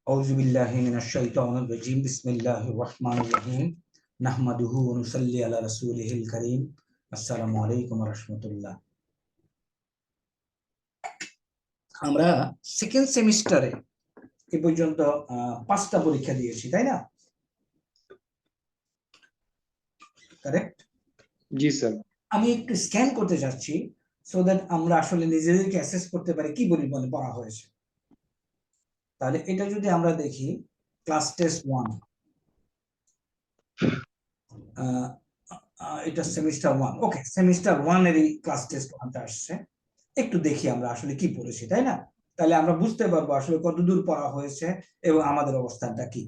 أعوذ بالله من الشيطان الرجيم بسم الله الرحمن الرحيم نحمده ونصلي على رسوله الكريم السلام عليكم ورحمة الله আমরা সেকেন্ড সেমিস্টারে এই পর্যন্ত 5টা পরীক্ষা দিয়েছি তাই না কারেক্ট জি স্যার আমি একটু স্ক্যান করতে যাচ্ছি সো দ্যাট আমরা আসলে নিজেদেরকে অ্যাসেস করতে পারি কি পরিমাণে পড়া হয়েছে তাহলে এটা যদি আমরা দেখি ক্লাস টেস্ট 1 এটা সেমিস্টার 1 ওকে সেমিস্টার 1 এরই ক্লাস টেস্ট 1টা আসছে একটু দেখি আমরা আসলে কি পড়েছি তাই না তাহলে আমরা বুঝতে পারবো আসলে কতদূর পড়া হয়েছে এবং আমাদের অবস্থানটা কি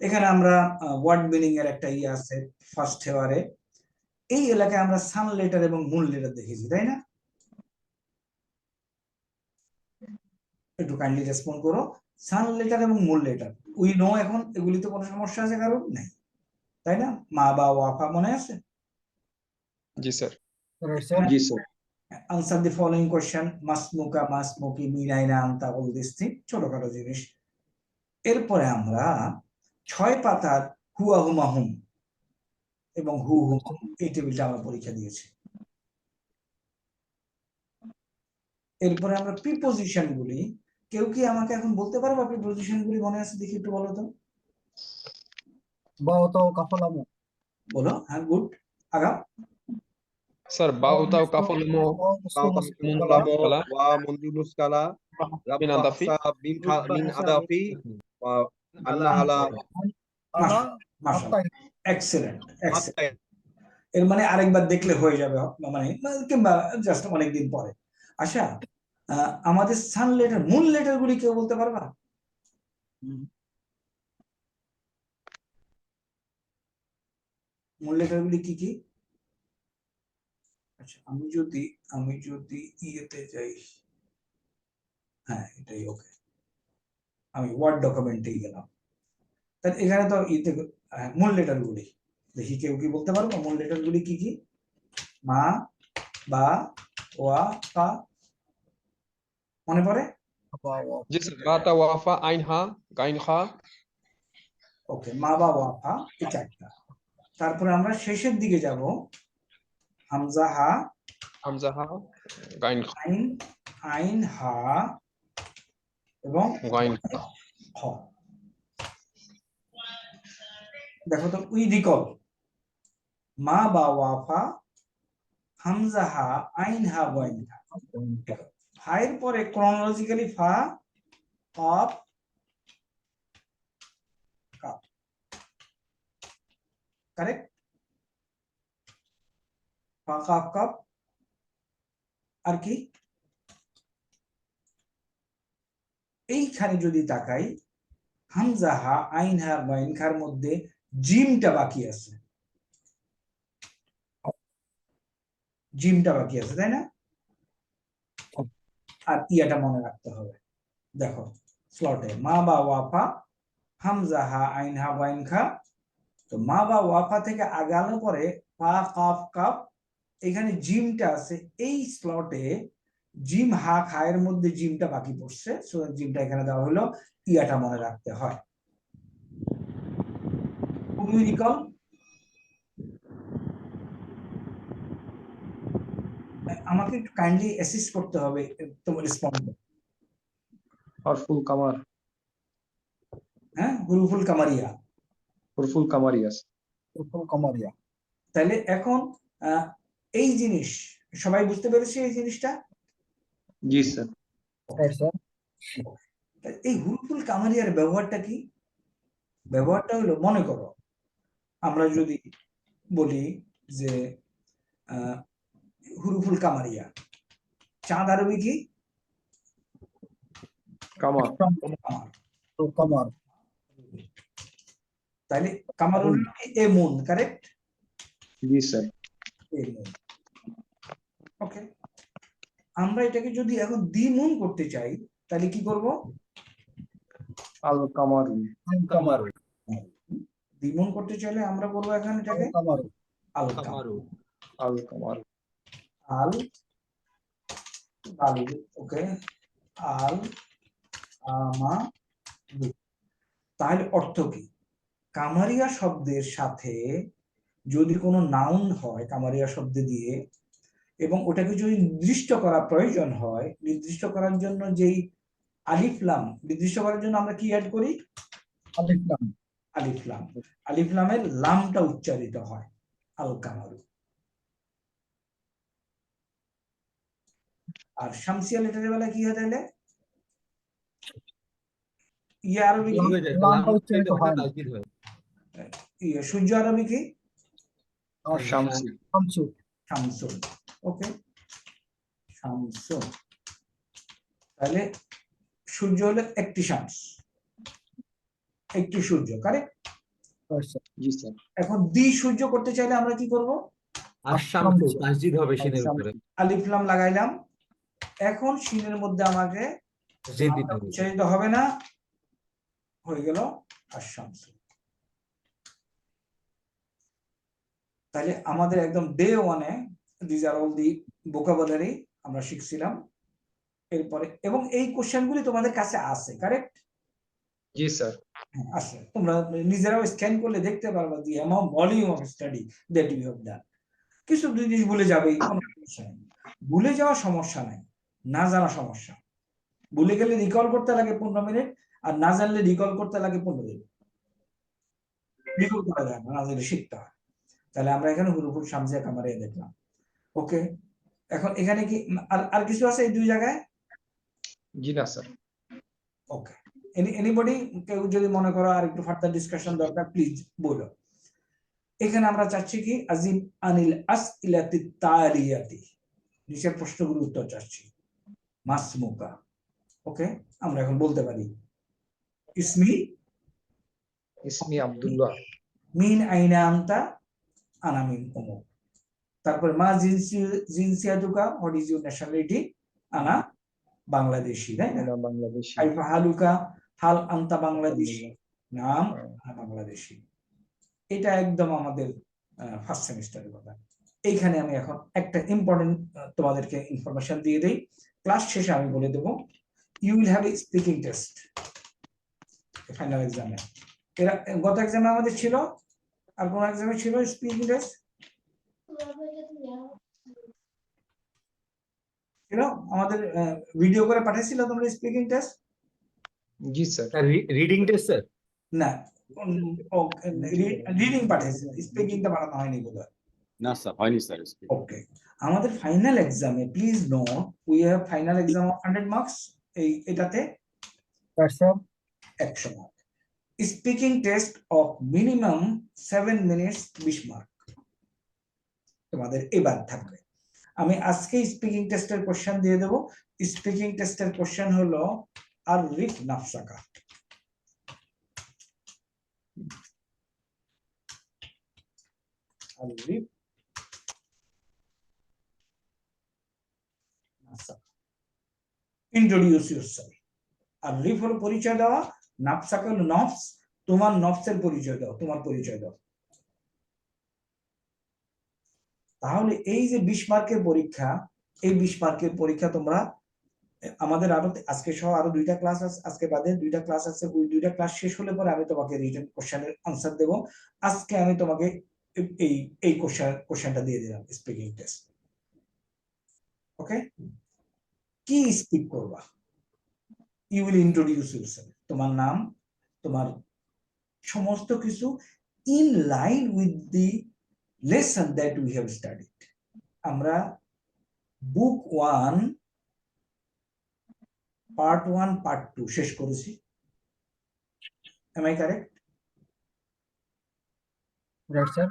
এখানে আমরা ওয়ার্ড মিনিং এর একটা আছে ফার্স্ট হেয়ারে এই এলাকায় আমরা সান লেটার এবং মুন লেটার দেখেছি তাই না একটু কাইন্ডলি রেসপন্ড করো সান লেটার এবং মুন লেটার উই নো এখন এগুলিতে কোনো সমস্যা আছে কারণ নাই তাই না মা বা ওয়াফা মনে আছে জি স্যার জি sir answer the following question masmuka masmuki minaina anta all these things ছোটখাটো জিনিস এরপরে আমরা 6 পাতার হুয়া হুমা হুম এবং হু হুম এই টেবিলটা আমরা পরীক্ষা দিয়েছি এরপরে আমরা প্রিপজিশন গুলি কেউ কি আমাকে এখন বলতে পারবে প্রিপজিশন গুলি মনে আছে দেখি একটু বলো তো বাওতাও কাফালামু বলো হ্যাঁ গুড আগাম sir বাউতাও কাফলমো munlamo wa mundunus kala min adafi min adafi wa anna ala মাশাআল্লাহ এক্সেলেন্ট এক্সেলেন্ট এর মানে আরেকবার দেখলে হয়ে যাবে মানে কিংবা জাস্ট অনেকদিন পরে আচ্ছা আমাদের সান লেটার মুন লেটার গুলি কেউ বলতে পারবা মুন লেটার গুলি কি কি আচ্ছা আমি যদি ইয়েতে যাই হ্যাঁ এটাই ওকে আমি ওয়ার্ড ডকুমেন্টেই গেলাম তাহলে এখানে তো ইতে মূল লেটার গুলি দেখি কেউ কি বলতে পারবো মূল লেটার গুলি কি কি মা বা ওয়া ফা মনে পড়ে জি স্যার বাতা ওয়াফা আইন হা গাইন খা ওকে মা বা ওয়া ফা এটা একটা তারপরে আমরা শেষের দিকে যাব হামজা হা হামজা হা গাইন খা আইন আইন হা এবং গাইন খ দেখো তো উই রিকল মা বা ওয়াফা হামজা হা আইন হা গাইন হা ফায়ের পরে ক্রোনোলজিক্যালি ফা কফ কাফ কারেক্ট ফা কাফ কাফ আর কি এইখানে যদি তাকাই হামজা হা আইন হা গাইন খার মধ্যে জিমটা বাকি আছে তাই না আর ইয়াটা মনে রাখতে হবে দেখো স্লটে মা বা ওয়াফা হামজা হা আইন হা গাইন খা তো মা বা ওয়াফা থেকে আগানো পরে ফা কাফ কাফ এখানে জিমটা আছে এই স্লটে জিম হা খায়ের মধ্যে জিমটা বাকি পড়ছে সো জিমটা এখানে দেওয়া হলো ইয়াটা মনে রাখতে হয় রিকল আমাকে একটু কাইন্ডলি অ্যাসিস্ট করতে হবে তোমার রেসপন্ড হরফুল কামার হ্যাঁ হুরুফুল কামারিয়া হরফুল কামারিয়াস উফুল কামারিয়া তাহলে এখন এই জিনিস সবাই বুঝতে পেরেছে এই জিনিসটা জি স্যার এই হুরুফুল কামারিয়ার ব্যবহারটা কি ব্যবহারটা হলো মনে করো আমরা যদি বলি যে হুরুফুল কামারিয়া চাঁদ আরবি কি কামার কামার তাহলে কামারুল এমুন কারেক্ট জি স্যার ওকে আমরা এটাকে যদি এখন দ্বিমুন করতে চাই তাহলে কি করব আল কামার কামার দ্বিমুন করতে চাইলে আমরা বলবো এখানে এটাকে কামার আল কামার আল কামার আল আল ওকে আল আমা তাহলে অর্থ কি? কামারিয়া শব্দের সাথে যদি কোনো নাউন হয় কামারিয়া শব্দ দিয়ে, এবং ওটাকে যদি নির্দিষ্ট করা প্রয়োজন হয়, নির্দিষ্ট করার জন্য যেই আলিফ লাম নির্দিষ্ট করার জন্য আমরা কি অ্যাড করি? আলিফ লাম। আলিফ লাম। আলিফ লামের লামটা উচ্চারিত হয় আল কামারু। আর শামসিয়া লেটারের বেলা কি হয় তাহলে? ইয়ে আরবি কি? লামটা উচ্চারিত হয় না। ইয়ে সূর্য আরবি কি? শামসু। শামসুন। ওকে, শামসুন। তাহলে সূর্য হলো একটি শামস, একটি সূর্য, কারেক্ট? জি স্যার। এখন দ্বি সূর্য করতে চাইলে আমরা কি করব? আশ-শামসু। তাসদীদ হবে শিনের উপরে, আলিফ লাম লাগাইলাম, এখন শিনের মধ্যে আমাকে তাসদীদ দিতে হবে। উচ্চারিত হবে না, হয়ে গেল আশ-শামসু। তাহলে আমাদের একদম ডে ওয়ানে this are all the vocabulary আমরা শিখছিলাম। এরপরে এবং এই কোশ্চেনগুলি তোমাদের কাছে আছে, কারেক্ট? জি স্যার। আছে, তোমরা নিজেরাও স্ক্যান করলে দেখতে পারবা the amount volume of study that you have done. কিছু দুই জিনিস ভুলে যাবেই, কোনো সমস্যা নেই, ভুলে যাওয়া সমস্যা নাই, না জানা সমস্যা। ভুলে গেলে রিকল করতে লাগে 15 মিনিট, আর না জানলে রিকল করতে লাগে 15 দিন। রিকল করা যায় না, না জানলে শিখতে হয়। তাহলে আমরা এখানে হুরুফুল শামসিয়া কামারিয়া দেখলাম। ওকে, এখন এখানে কি আর কিছু আছে এই দুই জায়গায়? জি না স্যার। ওকে, এনিবডি কেউ যদি মনে করো আর একটু ফার্দার ডিসকাশন দরকার, প্লিজ বলো। এখানে আমরা চাচ্ছি কি আজিব আনিল আসইলাতি তালিয়াতি, নিচের প্রশ্নগুলোর উত্তর চাচ্ছি। মাসমুকা, ওকে, আমরা এখন বলতে পারি ইসমি ইসমি আব্দুল্লাহ। মিন আইনা আনতা, আনা মিন উমুক। তারপরে মা জিনসিয়াতুকা, হোয়াট ইজ ইউর ন্যাশনালিটি? আনা বাংলাদেশি, তাই না? বাংলাদেশি। কাইফা হালুকা, হাল আনতা বাংলাদেশি, নাম আনা বাংলাদেশি। এটা একদম আমাদের ফার্স্ট সেমিস্টারের কথা। এইখানে আমি এখন একটা ইম্পর্টেন্ট তোমাদেরকে ইনফরমেশন দিয়ে দেই, ক্লাস শেষে আমি বলে দেবো। You will have a speaking test final এক্সামে। এরা গত এক্সামে আমাদের ছিল, আর কোন এক্সামে ছিল স্পিকিং টেস্ট? ছিল, আমাদের ভিডিও করে পাঠিয়েছিল তোমরা স্পিকিং টেস্ট? জি স্যার। Reading test sir? না, রিডিং পাঠিয়েছিল, স্পিকিংটা পাঠানো হয়নি বোধহয়। না স্যার, হয়নি স্যার। ওকে, আমাদের ফাইনাল এক্সামে please note we have final exam of 100 marks. এটাতে 100 mark. Speaking test of minimum 7 minutes 20 mark তোমাদের এবার থাকবে। আমি আজকে স্পিকিং টেস্টের কোশ্চেন দিয়ে দেবো। স্পিকিং টেস্টের কোশ্চেন হলো আরিফ নাফসাকা। আরিফ নাফসাকা, ইন্ট্রোডিউস ইউরসেলফ। আরিফ হলো পরিচয় দেওয়া, নাফসাকা হলো নফস, তোমার নফসের পরিচয় দাও, তোমার পরিচয় দাও। তাহলে এই যে 20 মার্কের পরীক্ষা, এই 20 মার্কের পরীক্ষা তোমরা আমাদের আরো আজকে সহ আরো 2টা ক্লাস আছে, আজকে বাদে 2টা ক্লাস আছে। ওই 2টা ক্লাস শেষ হলে পরে আমি তোমাকে রিটেন কোশ্চেনের আনসার দেব। আজকে আমি তোমাকে এই কোশ্চেনটা দিয়ে দিলাম, স্পিকিং টেস্ট। ওকে, কি স্পিক করবা? ইউ উইল ইন্ট্রোডিউস ইউরসেলফ, তোমার নাম, তোমার সমস্ত কিছু in line with the lesson that we have studied. আমরা বুক 1 পার্ট 1 পার্ট 2 শেষ করেছি। Am I correct? Right sir.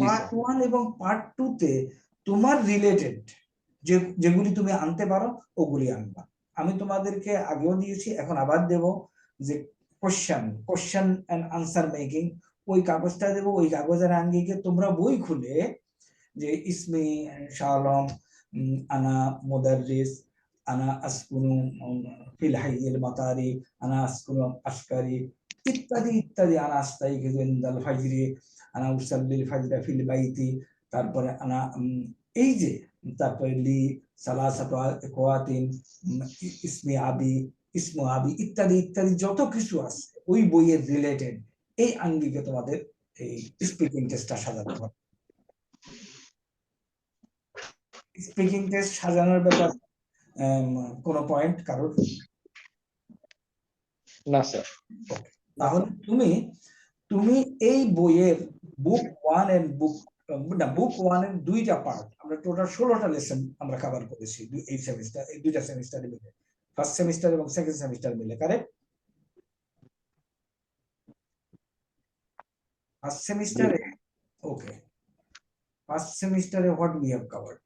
Part 1 এবং পার্ট 2 তে তোমার রিলেটেড যেগুলি তুমি আনতে পারো ওগুলি আনবা। আমি তোমাদেরকে আগেও দিয়েছি, এখন আবার দেব, যে কোশ্চেন এন্ড আনসার মেকিং, ওই কাগজটা দেবো। ওই কাগজের আঙ্গিকে তোমরা বই খুলে যে ইসমি শালম, আনা মুদাররিস, আনা আসকুনু ফিল হাইয়িল মাতারি, আনা আসকুনু আশকারি, ইত্যাদি ইত্যাদি, আনা আস্তাইকিযু ইনদাল ফাজরি, আনা উসাল্লিল ফাজরা ফিল বাইতি, তারপরে আনা এই যে, তারপরে লি সালাসাতু ইখওয়াতিন, ইসমি আবি, ইসমু আবি ইত্যাদি ইত্যাদি যত কিছু আছে ওই বইয়ের রিলেটেড এই আঙ্গিকে তোমাদের এই স্পিকিং টেস্টটা সাজাতে হবে। স্পিকিং টেস্ট সাজানোর ব্যাপার কোনো পয়েন্ট কারোর? না স্যার। তাহলে তুমি এই বইয়ের বুক 1 এন্ড বুক 1 এর দুইটা পার্ট, আমরা টোটাল 16টা লেসন আমরা কভার করেছি এই সেমিস্টার, এই দুইটা সেমিস্টারে মিলে, ফার্স্ট সেমিস্টার এবং সেকেন্ড সেমিস্টার মিলে, কারেক্ট? ফার্স্ট সেমিস্টারে ওকে, ফার্স্ট সেমিস্টারে হোয়াট উই হ্যাভ কভার্ড?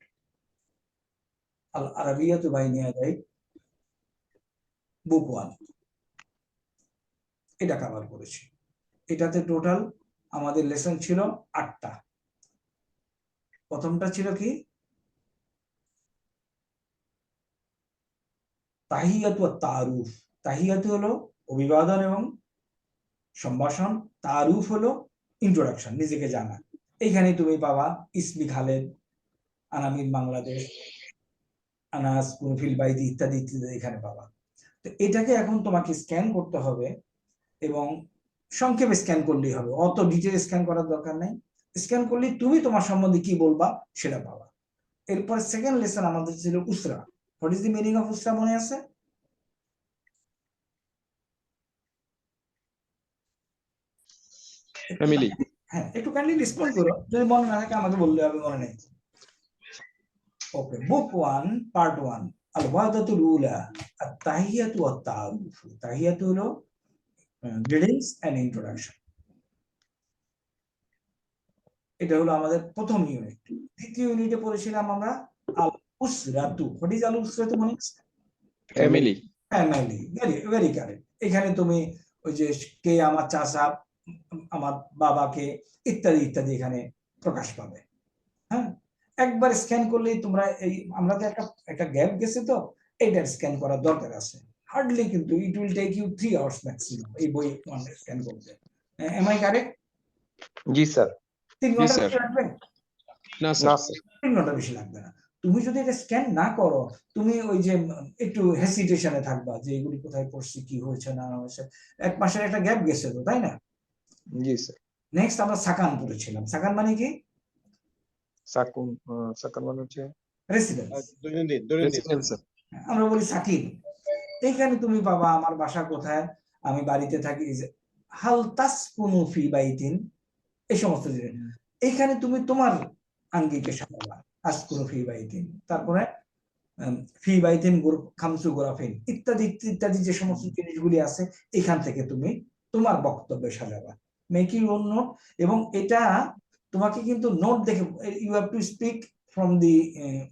আল আরাবিয়াতু বাইনা ইয়াদাই বুক 1 এটা কভার করেছি। এটাতে টোটাল আমাদের লেসন ছিল 8টা। প্রথমটা ছিল কি? তাহিয়াতু ওয়াত তাআরুফ। তাহিয়াতু হলো অভিবাদন এবং সম্ভাষণ, তাআরুফ হলো ইন্ট্রোডাকশন, নিজেকে জানা। এইখানে তুমি পাবা ইসমি খালেদ, আনামিন বাংলাদেশ, আনাস কুনফিল বাইদি ইত্যাদি ইত্যাদি এখানে পাবা। তো এটাকে এখন তোমাকে স্ক্যান করতে হবে এবং সংক্ষেপে স্ক্যান করলেই হবে, অত ডিটেল স্ক্যান করার দরকার নাই। স্ক্যান করলে তুমি তোমার সম্বন্ধে কি বলবা সেটা পাবা। এরপর সেকেন্ড লেসন আমাদের ছিল উসরা। What is the meaning of উসরা মনে আছে? ফ্যামিলি। হ্যাঁ, একটু কাইন্ডলি রেসপন্ড করো, যদি মনে না থাকে আমাকে বললে হবে, মনে নেই। ওকে, বুক 1 পার্ট 1 আল ওয়াদাতুল উলা আত-তাহিয়াতু ওয়াত তাআরুফ। তাহিয়াতু হলো গ্রিটিংস এন্ড ইন্ট্রোডাকশন, এটা হলো আমাদের প্রথম ইউনিট। দ্বিতীয় ইউনিটে পড়েছিলাম আমরা আল উসরাতু। হোয়াট ইজ আল উসরাতু মনে আছে? Family. Family, very very correct. এখানে তুমি ওই যে কে আমার চাচা, আমার বাবাকে ইত্যাদি ইত্যাদি এখানে প্রকাশ পাবে। হ্যাঁ, একবার স্ক্যান করলেই তোমরা এই, আমরা তো একটা গ্যাপ গেছে, তো এইটার স্ক্যান করার দরকার আছে। হার্ডলি কিন্তু it will take you 3 hours maximum এই বই স্ক্যান করতে। Am I correct? জি স্যার। 3 ঘন্টা বেশি লাগবে না স্যার। 3 ঘন্টা বেশি লাগবে না। তুমি যদি এটা স্ক্যান না করো, তুমি ওই যে একটু হেসিটেশনে থাকবা যে এগুলি কোথায় পড়ছি, কি হয়েছে না হয়েছে। 1 মাসের একটা গ্যাপ গেছে তো, তাই না? জি স্যার। নেক্সট আমরা সাকান পড়েছিলাম। সাকান মানে কি? সাকান মানে হচ্ছে রেসিডেন্স, দৈনন্দিন রেসিডেন্স স্যার। আমরা বলি সাকিন। এইখানে তুমি পাবা আমার বাসা কোথায়, আমি বাড়িতে থাকি, হাল তাসকুনু ফি বাইতিন, এই সমস্ত জিনিস। এইখানে তুমি তোমার আঙ্গিকে সাজাবা, আসকুনু ফি বাইতিন, তারপরে ফি বাইতিন খামসু গোরাফিন ইত্যাদি ইত্যাদি যে সমস্ত জিনিসগুলি আছে, এখান থেকে তুমি তোমার বক্তব্যে সাজাবা, মেক ইউর ওন নোট। এবং এটা তোমাকে কিন্তু নোট দেখে, you have to speak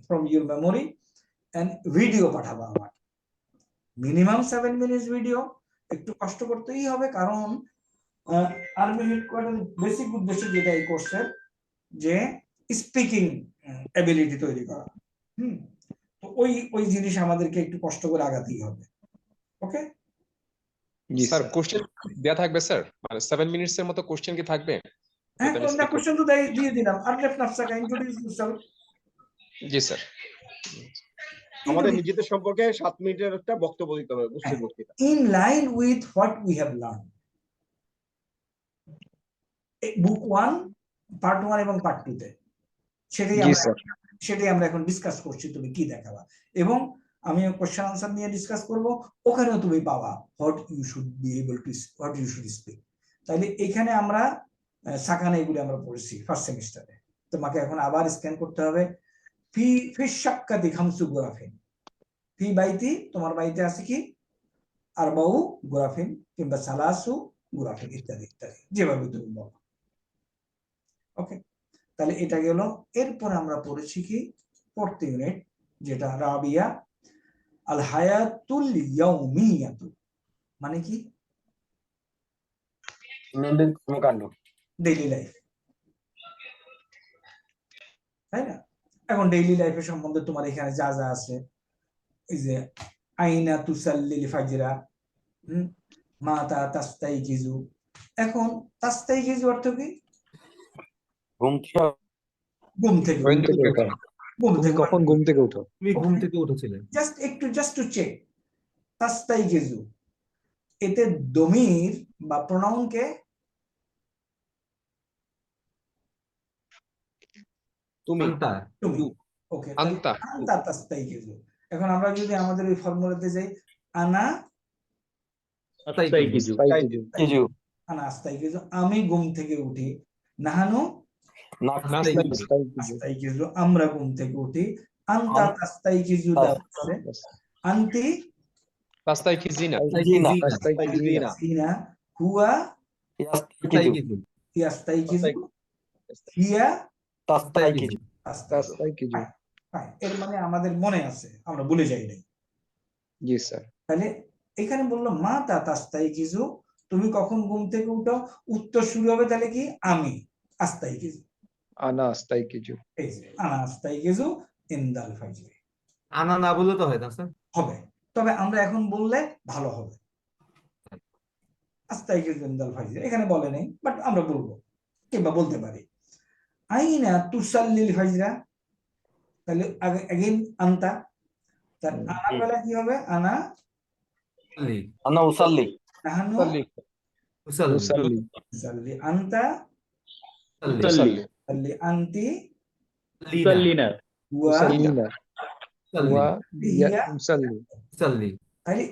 from your memory and video পাঠাবা আমার, মিনিমাম 7 মিনিটস ভিডিও। একটু কষ্ট করতেই হবে, কারণ আর্মি হেডকোয়ার্টার বেসিক উদ্দেশ্য যেটা এই কোর্সের, যে স্পিকিং এবিলিটি তৈরি করা। তো ওই জিনিস আমাদেরকে একটু কষ্ট করে আগাতেই হবে। ওকে স্যার, কোশ্চেন দেয়া থাকবে স্যার, মানে 7 মিনিটস এর মতো কোশ্চেন কি থাকবে? হ্যাঁ, কোনটা কোশ্চেন তো দিয়ে দিলাম। আরফ নাফসাকা, ইন্ট্রোডিউস ইউরসেলফ। জি স্যার। আমাদের নিজেদের সম্পর্কে 7 মিনিটের একটা বক্তব্য দিতে হবে, বুঝতে বক্তৃতা। In line with what we have learn. Book 1 part 1 এবং পার্ট 2 তে সেটাই আমরা এখন ডিসকাস করছি, তুমি কি দেখাবা। এবং আমি কোশ্চেন আনসার নিয়ে ডিসকাস করব, ওখানেও তুমি পাবা what you should be able to, what you should speak. তাহলে এখানে আমরা সাকানে এগুলি আমরা পড়েছি ফার্স্ট সেমিস্টারে। তোমাকে এখন আবার স্ক্যান করতে হবে। ফি শাক্কাতি খামসু গোরাফিন, ফি বাইতি, তোমার বাড়িতে আছে কি আরবাউ গোরাফিন কিংবা সালাসু গোরাফিন ইত্যাদি ইত্যাদি, যেভাবে তুমি বলো। ওকে, তাহলে এটা গেল। এরপর আমরা পড়েছি কি ফোর্থ ইউনিট, যেটা রাবিয়া আল হায়াতুল ইয়াউমিয়াতু, মানে কি দৈনন্দিন কর্মকাণ্ড, ডেইলি লাইফ, তাই না? এখন ডেইলি লাইফের সম্বন্ধে তোমার এখানে যা যা আছে, এই যে আইনা তুসাল্লিল ফাজরা, মাতা তাস্তাইকিজু। এখন তাস্তাইকিজু অর্থ কি? ঘুম থেকে তুমি কখন ঘুম থেকে উঠো? তুমি ঘুম থেকে উঠেছিলে? জাস্ট টু চেক, তাস্তাইকিজু, এতে দমির বা প্রোনাউন কে? তুমি আন্তা তুমি। ওকে, আন্তা। আনতা তাস্তাইকিজু। এখন আমরা যদি আমাদের ওই ফর্মুলাতে যাই, আনা আস্তাইকিজু কিজু আনা আস্তাইকিজু, আমি ঘুম থেকে উঠি। নাহানু আস্তাইকিজু আস্তাইকিজু, আমরা ঘুম থেকে উঠি। আনতা তাস্তাইকিজু দেওয়া আছে। আনতি তাস্তাইকিজিনা। আস্তাইকিজিনা সিনা, হুয়া আস্তাইকিজু ইয়াস্তাইকিজু, হিয়া আস্তাইকিজু তাস্তাইকিজু। Fine. এর মানে আমাদের মনে আছে, আমরা ভুলে যাই নাই। জি স্যার। তাহলে এখানে বললো মা তা তাস্তাইকিজু, তুমি কখন ঘুম থেকে উঠো? উত্তর শুরু হবে তাহলে কি? আমি আস্তাইকিজু। আনা আস্তাইকিজু। এই যে আনা আস্তাইকিজু ইনদাল ফাজরি। আনা না বললে তো হয় না স্যার। হবে, তবে আমরা এখন বললে ভালো হবে। আস্তাইকিজু ইনদাল ফাজরি এখানে বলে নেই, বাট আমরা বলবো কিংবা বলতে পারি। আইনা তুসাল্লিল ফাজরা, তাহলে अगेन আনতা, তার আনা বেলা কি হবে? আনা উসাল্লি আনা উসাল্লি নাহানু উসাল্লি উসাল্লি। উসাল্লি, আনতা উসাল্লি। তাল্লি, আনতি উসাল্লিনা হুয়া উসাল্লিনা। ওয়া হিয়া। উসাল্লি। উসাল্লি তাহলে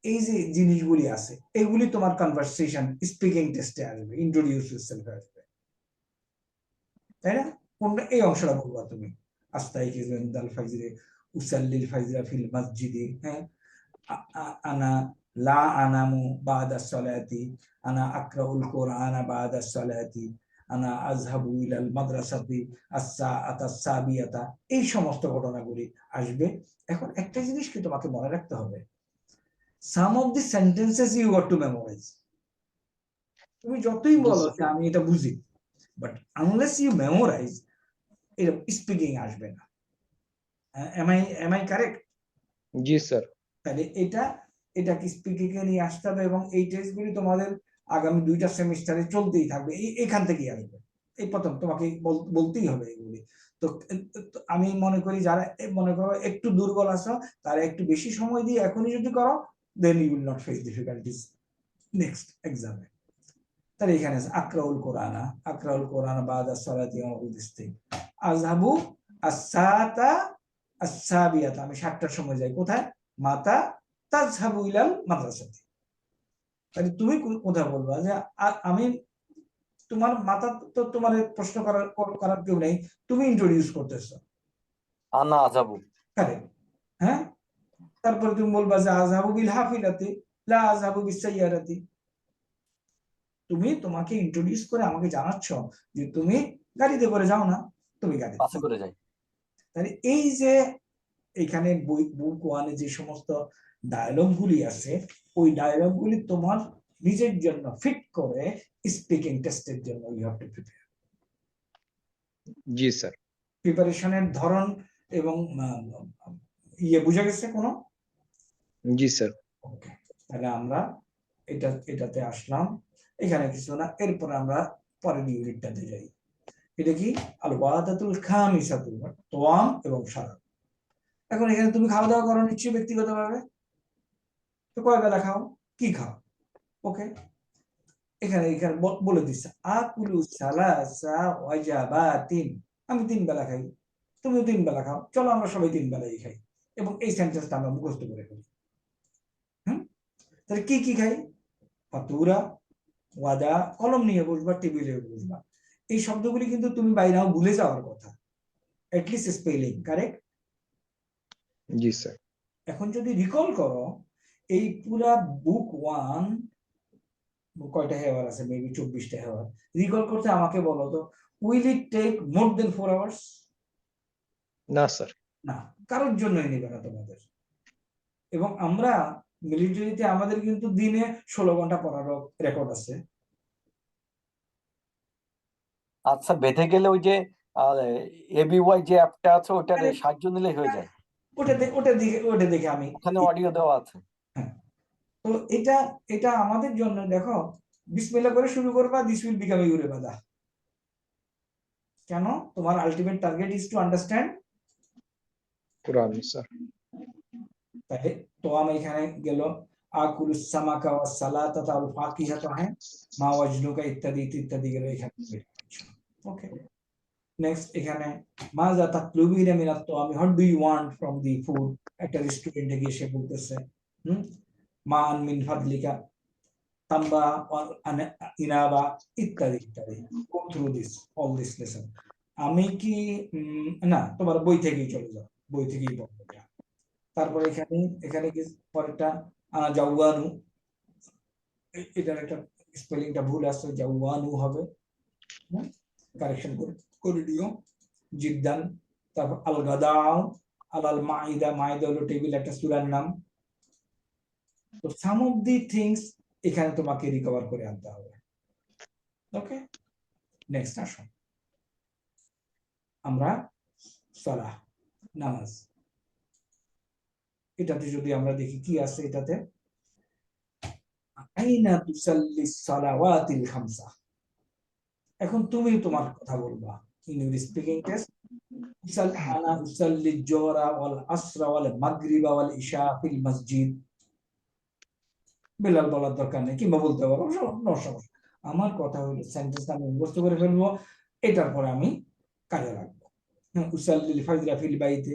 এই যে জিনিসগুলি আছে, এগুলি তোমার কনভারসেশন স্পিকিং টেস্টে আসবে, ইন্ট্রোডিউস ইয়োরসেলফ আসবে, তাই না? কোনটা এই অংশটা বলবা তুমি? আস্তাইকিজু ইনদাল ফাজরি, উসাল্লিল ফাজরা ফিল মসজিদি, হ্যাঁ, আনা লা আনামু বাদা সলাতি, আনা আকরাউল কুরআনা বাদা সলাতি, আনা আযহাবু ইলাল মাদ্রাসাতি আস-সাআতা আস-সাবিয়াতা, এই সমস্ত ঘটনাগুলি আসবে। এখন একটা জিনিস কি তোমাকে মনে রাখতে হবে, some of the sentences you got to memorize. তুমি যতই বলো যে আমি এটা বুঝি, বাট আনলেস ইউ মেমোরাইজ, এটা স্পিকিং আসবে না। am I correct? G sir. তাহলে এটাকে স্পিকিং এ নিয়ে আসতে হবে, এবং এই টেস্টগুলি তোমাদের আগামী 2টা সেমিস্টারে চলতেই থাকবে, এখান থেকেই আসবে। এই প্রথম তোমাকে বলতেই হবে এগুলি। তো আমি মনে করি যারা মনে করো একটু দুর্বল আছো, তারা একটু বেশি সময় দিয়ে এখনই যদি করো, then you will not face difficulties next এক্সামে। তাহলে এখানে আকরাউল কোরআনা বাদা সালাতি ওয়া উদিস্তি, আযহাবু আস-সাআতা আস-সাবিয়াতা, আমি 7টার সময় যাই। কোথায়? মাতা তাযহাবু ইলাল মাদ্রাসাতি। তাহলে তুমি কোথায় বলবা যে আমি, তোমার মাতা তো তোমার প্রশ্ন করার কেউ নেই, তুমি ইন্ট্রোডিউস করতেছো। আনা আযাবু কারেক্ট, হ্যাঁ। তারপরে তুমি বলবা যে আযহাবু বিল হাফিলাতি লা আযহাবু বিস সাইয়ারাতি। তুমি তোমাকে ইন্ট্রোডিউস করে আমাকে জানাচ্ছ যে তুমি গাড়িতে করে যাও না, তুমি গাড়িতে বাসে করে যাই। তাহলে এই যে এখানে বুক ওয়ানে যে সমস্ত ডায়লগ গুলি আছে, ওই ডায়লগ গুলি তোমার নিজের জন্য ফিট করে স্পিকিং টেস্টের জন্য ইউ হ্যাভ টু প্রিপেয়ার। জি স্যার। প্রিপারেশনের ধরন এবং বুঝা গেছে কোনো? জি স্যার। ওকে, তাহলে আমরা এটাতে আসলাম, এখানে কিছু না। এরপর আমরা পরের ইউনিটটাতে যাই। এটা কি? আল ওয়াদাতুল খামিসাতু, তোয়াম এবং শারাব। এখন এখানে তুমি খাওয়া দাওয়া করো নিশ্চয়ই ব্যক্তিগতভাবে, তো কয় বেলা খাও, কি খাও? ওকে, এখানে বলে দিচ্ছে আকুলু সালাসা ওয়াজাবাতিন, আমি 3 বেলা খাই, তুমিও 3 বেলা খাও, চলো আমরা সবাই 3 বেলাই খাই, এবং এই সেন্টেন্সটা আমরা মুখস্থ করে ফেলি। তাহলে কি কি খাই? ফাতুরা, ওয়াদা, কলম নিয়ে বসবা, টেবিলে বসবা। এই শব্দগুলি কিন্তু তুমি বাইরেও ভুলে যাওয়ার কথা, এটলিস্ট স্পেলিং কারেক্ট। জি স্যার। এখন যদি রিকল করো, এই পুরা বুক 1 কয়টা হেওয়ার আছে? মেবি 24টা হেওয়ার। রিকল করতে আমাকে বলো তো, will it take more than 4 hours? না স্যার। না, কারোর জন্যই নেবে না তোমাদের। এবং আমরা মিলিটারিতে আমাদের কিন্তু দিনে 16 ঘন্টা পড়ার রেকর্ড আছে। আচ্ছা, বেঁধে গেলে ওই যে এবিওয়াই যে অ্যাপটা আছে ওটার সাহায্য নিলেই হয়ে যায়। ওটা দেখে আমি, ওখানে অডিও দেওয়া আছে। হ্যাঁ। তো এটা আমাদের জন্য, দেখো, বিসমিল্লাহ করে শুরু করবা, দিস উইল বিকাম ইউর ইবাদাহ। কেন? তোমার ultimate target is to understand Quran sir. তাহলে তোয়াম এখানে গেল, আকুলুস সামাকা ওয়াস সালাতাতা ওয়াল ফাকিহাতা, হ্যাঁ, মা ওয়াজনুকা ইত্যাদি ইত্যাদি গেল এখানে। ওকে, নেক্সট এখানে মাজা তাতলুবিনা মিনাত তোয়ামি, what do you want from the food, একটা রেস্টুরেন্টে গিয়ে সে বলতেছে, মা আন মিন ফাদলিকা, তাম্বা ইনাবা ইত্যাদি ইত্যাদি। Go through this all this lesson. আমি কি না, তোমার বই থেকেই চলে যাও, বই থেকেই পড়বে। তারপরে এখানে এখানে কি পরেরটা আনা জাওয়ানু, এটার একটা স্পেলিংটা ভুল আছে, জাওয়ানু হবে, কারেকশন করে দিও। জিদ্দান, তারপর আল গাদাও, আল মাইদা, মাইদা হলো টেবিল, একটা সূরার নাম। তো সাম অফ দি থিংস এখানে তোমাকে রিকভার করে আনতে হবে। ওকে, নেক্সট আসুন আমরা সালাহ, নামাজ, এটাতে যদি আমরা দেখি কি আছে এটাতে, আইনা তুসাল্লি সালাওয়াতিল খামসা। এখন তুমি তোমার কথা বলবা ইন ইউর স্পিকিং টেস্ট। আনা উসাল্লি জোহরা ওয়াল আসরা ওয়াল মাগরিবা ওয়াল ইশা ফিল মসজিদ। বেলাল বলার দরকার নেই, কিংবা বলতে পারো, নো সমস্যা। আমার কথা হলো সেন্টেন্সটা আমি মুখস্থ করে ফেলবো, এটার পরে আমি কাজে রাখবো। হ্যাঁ, উসাল্লিল ফাজরা ফিল বাইতে,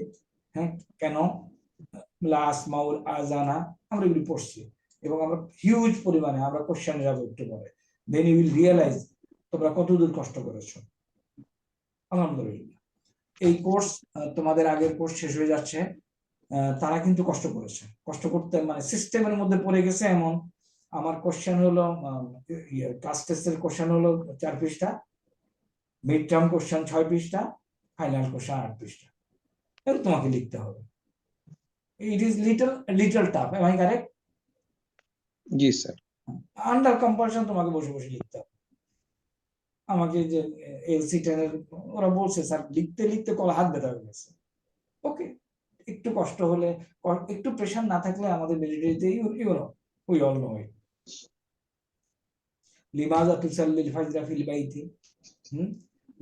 হ্যাঁ, কেন লা আসমাউল আযানা, আমরা এগুলি পড়ছি এবং আমরা হিউজ পরিমাণে আমরা কোশ্চেনে যাবো একটু পরে। দেন ইউ উইল রিয়েলাইজ তোমরা কতদূর কষ্ট করেছো। আলহামদুলিল্লাহ, এই কোর্স তোমাদের আগের কোর্স শেষ হয়ে যাচ্ছে, তারা কিন্তু কষ্ট করেছে, কষ্ট করতে মানে সিস্টেমের মধ্যে পড়ে গেছে। এমন আমার কোশ্চেন হলো ক্লাস টেস্টের কোশ্চেন হলো 4 পৃষ্ঠা, মিড টার্ম কোশ্চেন 6 পৃষ্ঠা, ফাইনাল কোশ্চেন 8 পৃষ্ঠা। এটা তোমাকে লিখতে হবে। It is little tough, am I correct? জি স্যার। আন্ডার কম্পালশন তোমাকে বসে বসে লিখতে হবে। আমাকে যে এলসি 10 এর ওরা বলছে স্যার লিখতে লিখতে কল হাত ব্যথা হয়ে গেছে। ওকে, একটু কষ্ট হলে, একটু প্রেশার না থাকলে আমাদের মিলিটারিতে উই অল নো ইট। লিমাযা তুসাল্লিল ফাজরা ফিল বাইতি,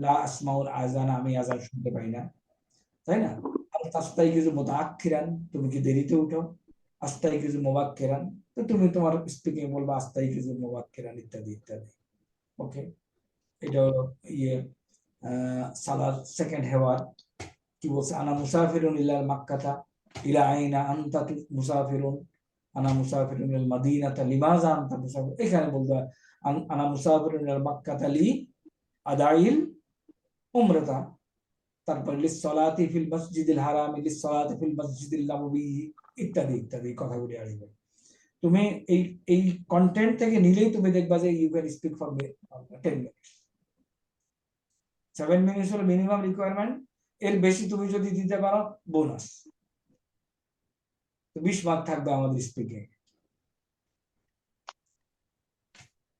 লা আসমাউল আযান, আমি আযান শুনতে পাই না, তাই না? আর তাস্তাইকিজু মুতাআক্খিরান, তুমি কি দেরিতে উঠো। আস্তাইকিজু মুবাক্কিরান, তো তুমি তোমার স্পিকিং বলবা আস্তাইকিজু মুবাক্কিরান ইত্যাদি ইত্যাদি। ওকে, এটা হলো সালার সেকেন্ড হেওয়ার। কি বলছে, আনা মুসাফিরুন ইলাল মাক্কাতা, ইলা আইনা আনতা মুসাফিরুন, আনা মুসাফিরুন ইলাল মাদিনাতা, লিমাযা আনতা মুসাফির। এখানে বলবা আনা মুসাফিরুন ইলাল মাক্কাতা লি আদাইল উমরাতা, তারপরে লিসসালাতি ফিল মসজিদিল হারামি, লিসসালাতি ফিল মসজিদিল নববী ইত্যাদি ইত্যাদি কথাগুলি আসবে। তুমি এই কন্টেন্ট থেকে নিলেই তুমি দেখবা যে you can speak for 10 minutes. 7 minutes হলো মিনিমাম রিকোয়ারমেন্ট, এর বেশি তুমি যদি দিতে পারো বোনাস, তো 20 মার্ক থাকবে আমাদের স্পিকিং।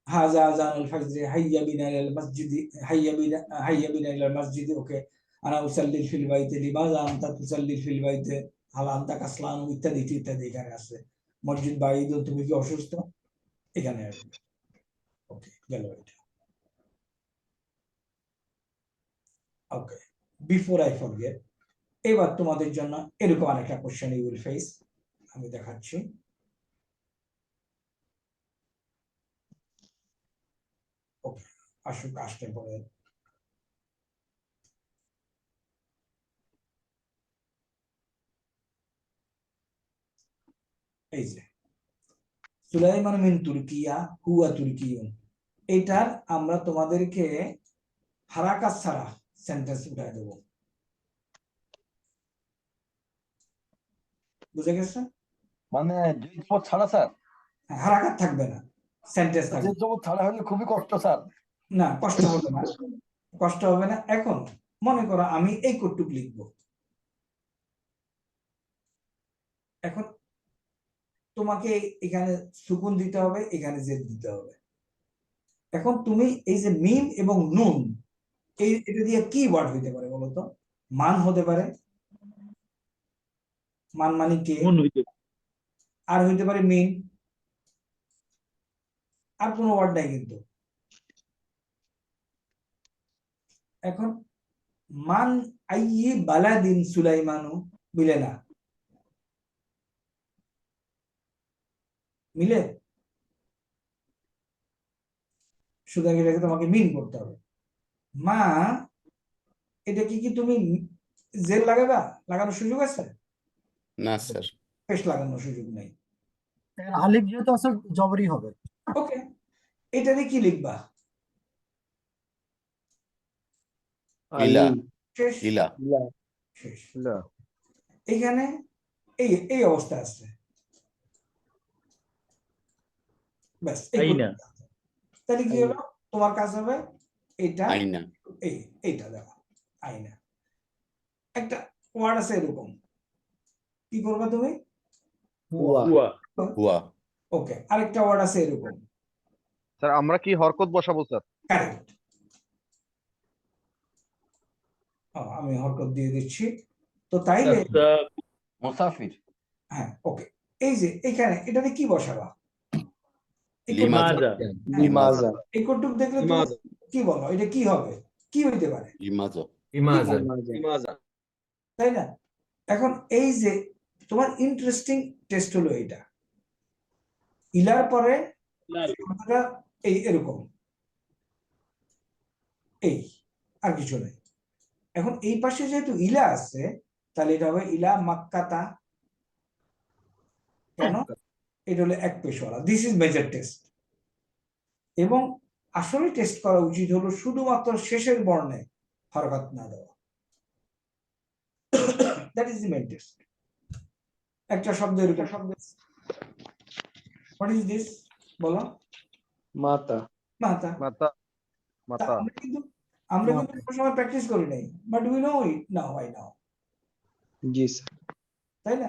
হাযা আযানুল ফাজর, হাইয়া বিনা ইলাল মসজিদ, হাইয়া বিনা ইলাল মসজিদ। ওকে, আনা উসাল্লি ফিল বাইতি, লিমাযা আনতা তুসাল্লি ফিল বাইতি, হাল আনতা কাসলান ইত্যাদি ইত্যাদি এখানে আছে। মসজিদ বাইদ, তুমি কি অসুস্থ, এখানে আসবে। ওকে, গেল এটা। ওকে, বিফোর আই ফরগেট, এবার তোমাদের জন্য এরকম আরেকটা কোশ্চেন ইউ উইল ফেস, আমি দেখাচ্ছি। ওকে, আসুক, আসতে পরে এই যে সুলাইমান মিন তুর্কিয়া হুয়া তুর্কিয়ুন, এটার আমরা তোমাদেরকে হারাকাত ছাড়া সেন্টেন্স উঠায় দেবো। বুঝে গেছে? মানে জবর ছাড়া স্যার, হারাকাত থাকবে না, সেন্টেন্স থাকবে। জবর ছাড়া হলে খুবই কষ্ট স্যার। না, কষ্ট হবে না, কষ্ট হবে না। এখন মনে করো আমি এই কটুক লিখবো, এখন তোমাকে এখানে সুকুন দিতে হবে, এখানে জেদ দিতে হবে। এখন তুমি এই যে মিম এবং নুন, এটা দিয়ে কি ওয়ার্ড হইতে পারে বলতো? মান হতে পারে, মান মানে কে, আর হইতে পারে মিন, আর কোনো ওয়ার্ড নাই কিন্তু। এখন মান আইয়ি বালাদিন সুলাইমানু মিলে না, মিলে? সুতরাং এটাকে তোমাকে মিন করতে হবে। মা, এটা কি তুমি জেল লাগাবা? লাগানোর সুযোগ আছে? না স্যার। পেশ লাগানোর সুযোগ নেই। আলিফ যেহেতু আছে জবরই হবে। ওকে, এটারে কি লিখবা? ইলা। শেষ। ইলা। শেষ। এখানে এই এই অবস্থা আছে, ব্যাস। আইনা। তাহলে কি হলো? তোমার কাজ হবে এটা, আইনা। এইটা দেখো, আইনা। একটা ওয়ার্ড আছে এরকম, কি করবা তুমি? হুয়া। ওকে, আরেকটা ওয়ার্ড আছে এরকম। স্যার আমরা কি হরকত বসাবো স্যার? কারেক্ট। আমি হরকত দিয়ে দিচ্ছি। তো তাইলে মুসাফির। হ্যাঁ, ওকে, এই যে এখানে এটাতে কি বসাবা? লিমাজা। লিমাজা। এই কটুক দেখলে তুমি কি বলো, এটা কি হবে? কি হইতে পারে? লিমাজা। ইমাজা। তাই না? এখন এই যে তোমার ইন্টারেস্টিং টেস্ট হলো এটা, ইলার পরে কথাটা এই এরকম, এই আর কিছু নেই। এখন এই পাশে যেহেতু ইলা আছে, তাহলে এটা হবে ইলা মাক্কাতা। কেন? এটা হলো এক পেশওয়ালা। This is major test. এবং আসলে টেস্ট করা উচিত হলো শুধুমাত্র শেষের বর্ণে হরকত না দেওয়া। That is the main test. একটা শব্দ এরকম, হোয়াট ইজ দিস? বলো। মাতা। মাতা। মাতা। তা মাতা। আমরা কিন্তু কোনো সময় প্র্যাকটিস করি নাই, but we know it now, I now. G sir. তাই না?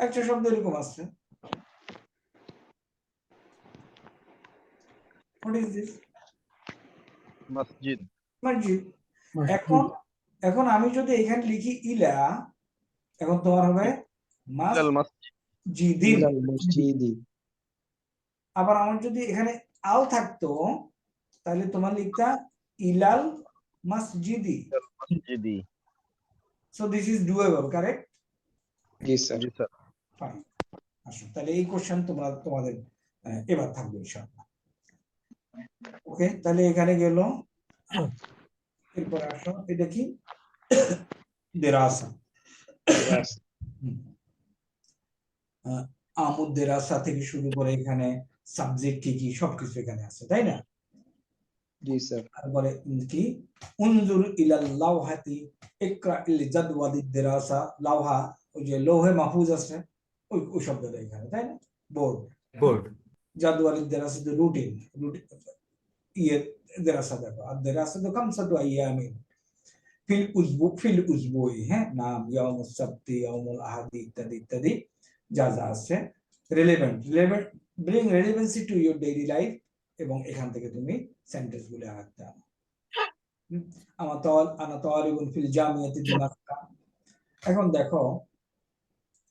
একটা শব্দ এরকম আছে, হোয়াট ইজ দিস? মসজিদ। মসজিদ। এখন আমি যদি এখানে লিখি ইলা, এখন তোমার হবে ইলাল মসজিদ। মাসজিদিন। ইলাল মসজিদি। আবার আমার যদি এখানে আল থাকতো, তাহলে তোমার লিখতা ইলাল মাসজিদি। মসজিদি। So this is doable, correct? জি স্যার। জি স্যার। ফাইন। আসো, তাহলে এই কোশ্চেন তোমাদের এবার থাকবে ইনশাআল্লাহ। ওকে, তাহলে এখানে গেল। এরপরে আসো, এটা কি? দেরাসা। আমুদ দেরাসা থেকে শুরু করে এখানে সাবজেক্ট কি সবকিছু এখানে আছে, তাই না? জি স্যার। তারপরে কি? উনজুর ইলাল লাওহাতি ইকরা ইল জাদওয়ালিদ দেরাসা। লাওহা, ওই যে লৌহে মাহফুজ আছে, ওই শব্দটা এখানে, তাই না? বোর্ড। জাদওয়ালিদ দেরাসা তো রুটিন, ইয়ে দেরাসা দেখো। আর দেরাসা তো খামসাতু আইয়ামিন ফিল উসবুই, হ্যাঁ, নাম ইয়াউমুস সাবতি, ইয়াউমুল আহাদি ইত্যাদি ইত্যাদি যা যা আছে। Relevant, bring relevancy to your daily life, এবং এখান থেকে তুমি সেন্টেন্স গুলো আনতে হবে। আনা তালিবুন ফিল জামিয়াতি দিমাশকা। এখন দেখো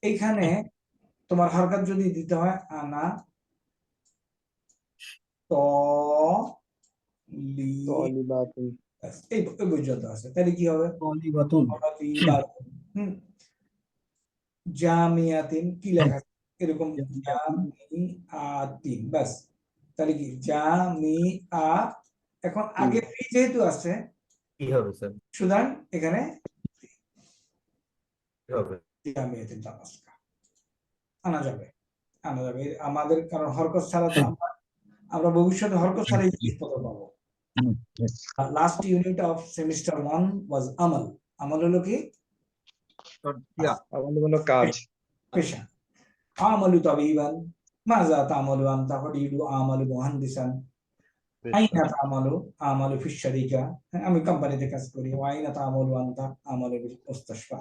এইখানে তোমার হরকত যদি দিতে হয় আনা তালিবাতুন। এই পর্যন্ত আছে, তাহলে কি হবে? জামিয়াতিন কি লেখা এরকম, জামিআতিন, বাস। তাহলে কি জামিআ। এখন আগে ফি যেহেতু আছে, কি হবে স্যার? সুতরাং এখানে কি হবে? জামিয়াতিন দামাস্কা আনা যাবে, আনা যাবে আমাদের, কারণ হরকত ছাড়া তো আমরা ভবিষ্যতে হরকত ছাড়া জিনিসপত্র পাবো। লাস্ট ইউনিট অফ সেমিস্টার 1 ওয়াজ আমল। আমল হলো কি? আমাদের হলো কাজ। পেশা। আমালু তাবিবান, মাযা তা'মালু আনতা? What you do? আমালু মুহান্দিসান। আইনা তা'মালু? আমালু ফিশ শারিকা, আমি কোম্পানিতে কাজ করি। ওয়া আইনা তা'মালু আনতা? আমালু ফিল মুস্তাশফা।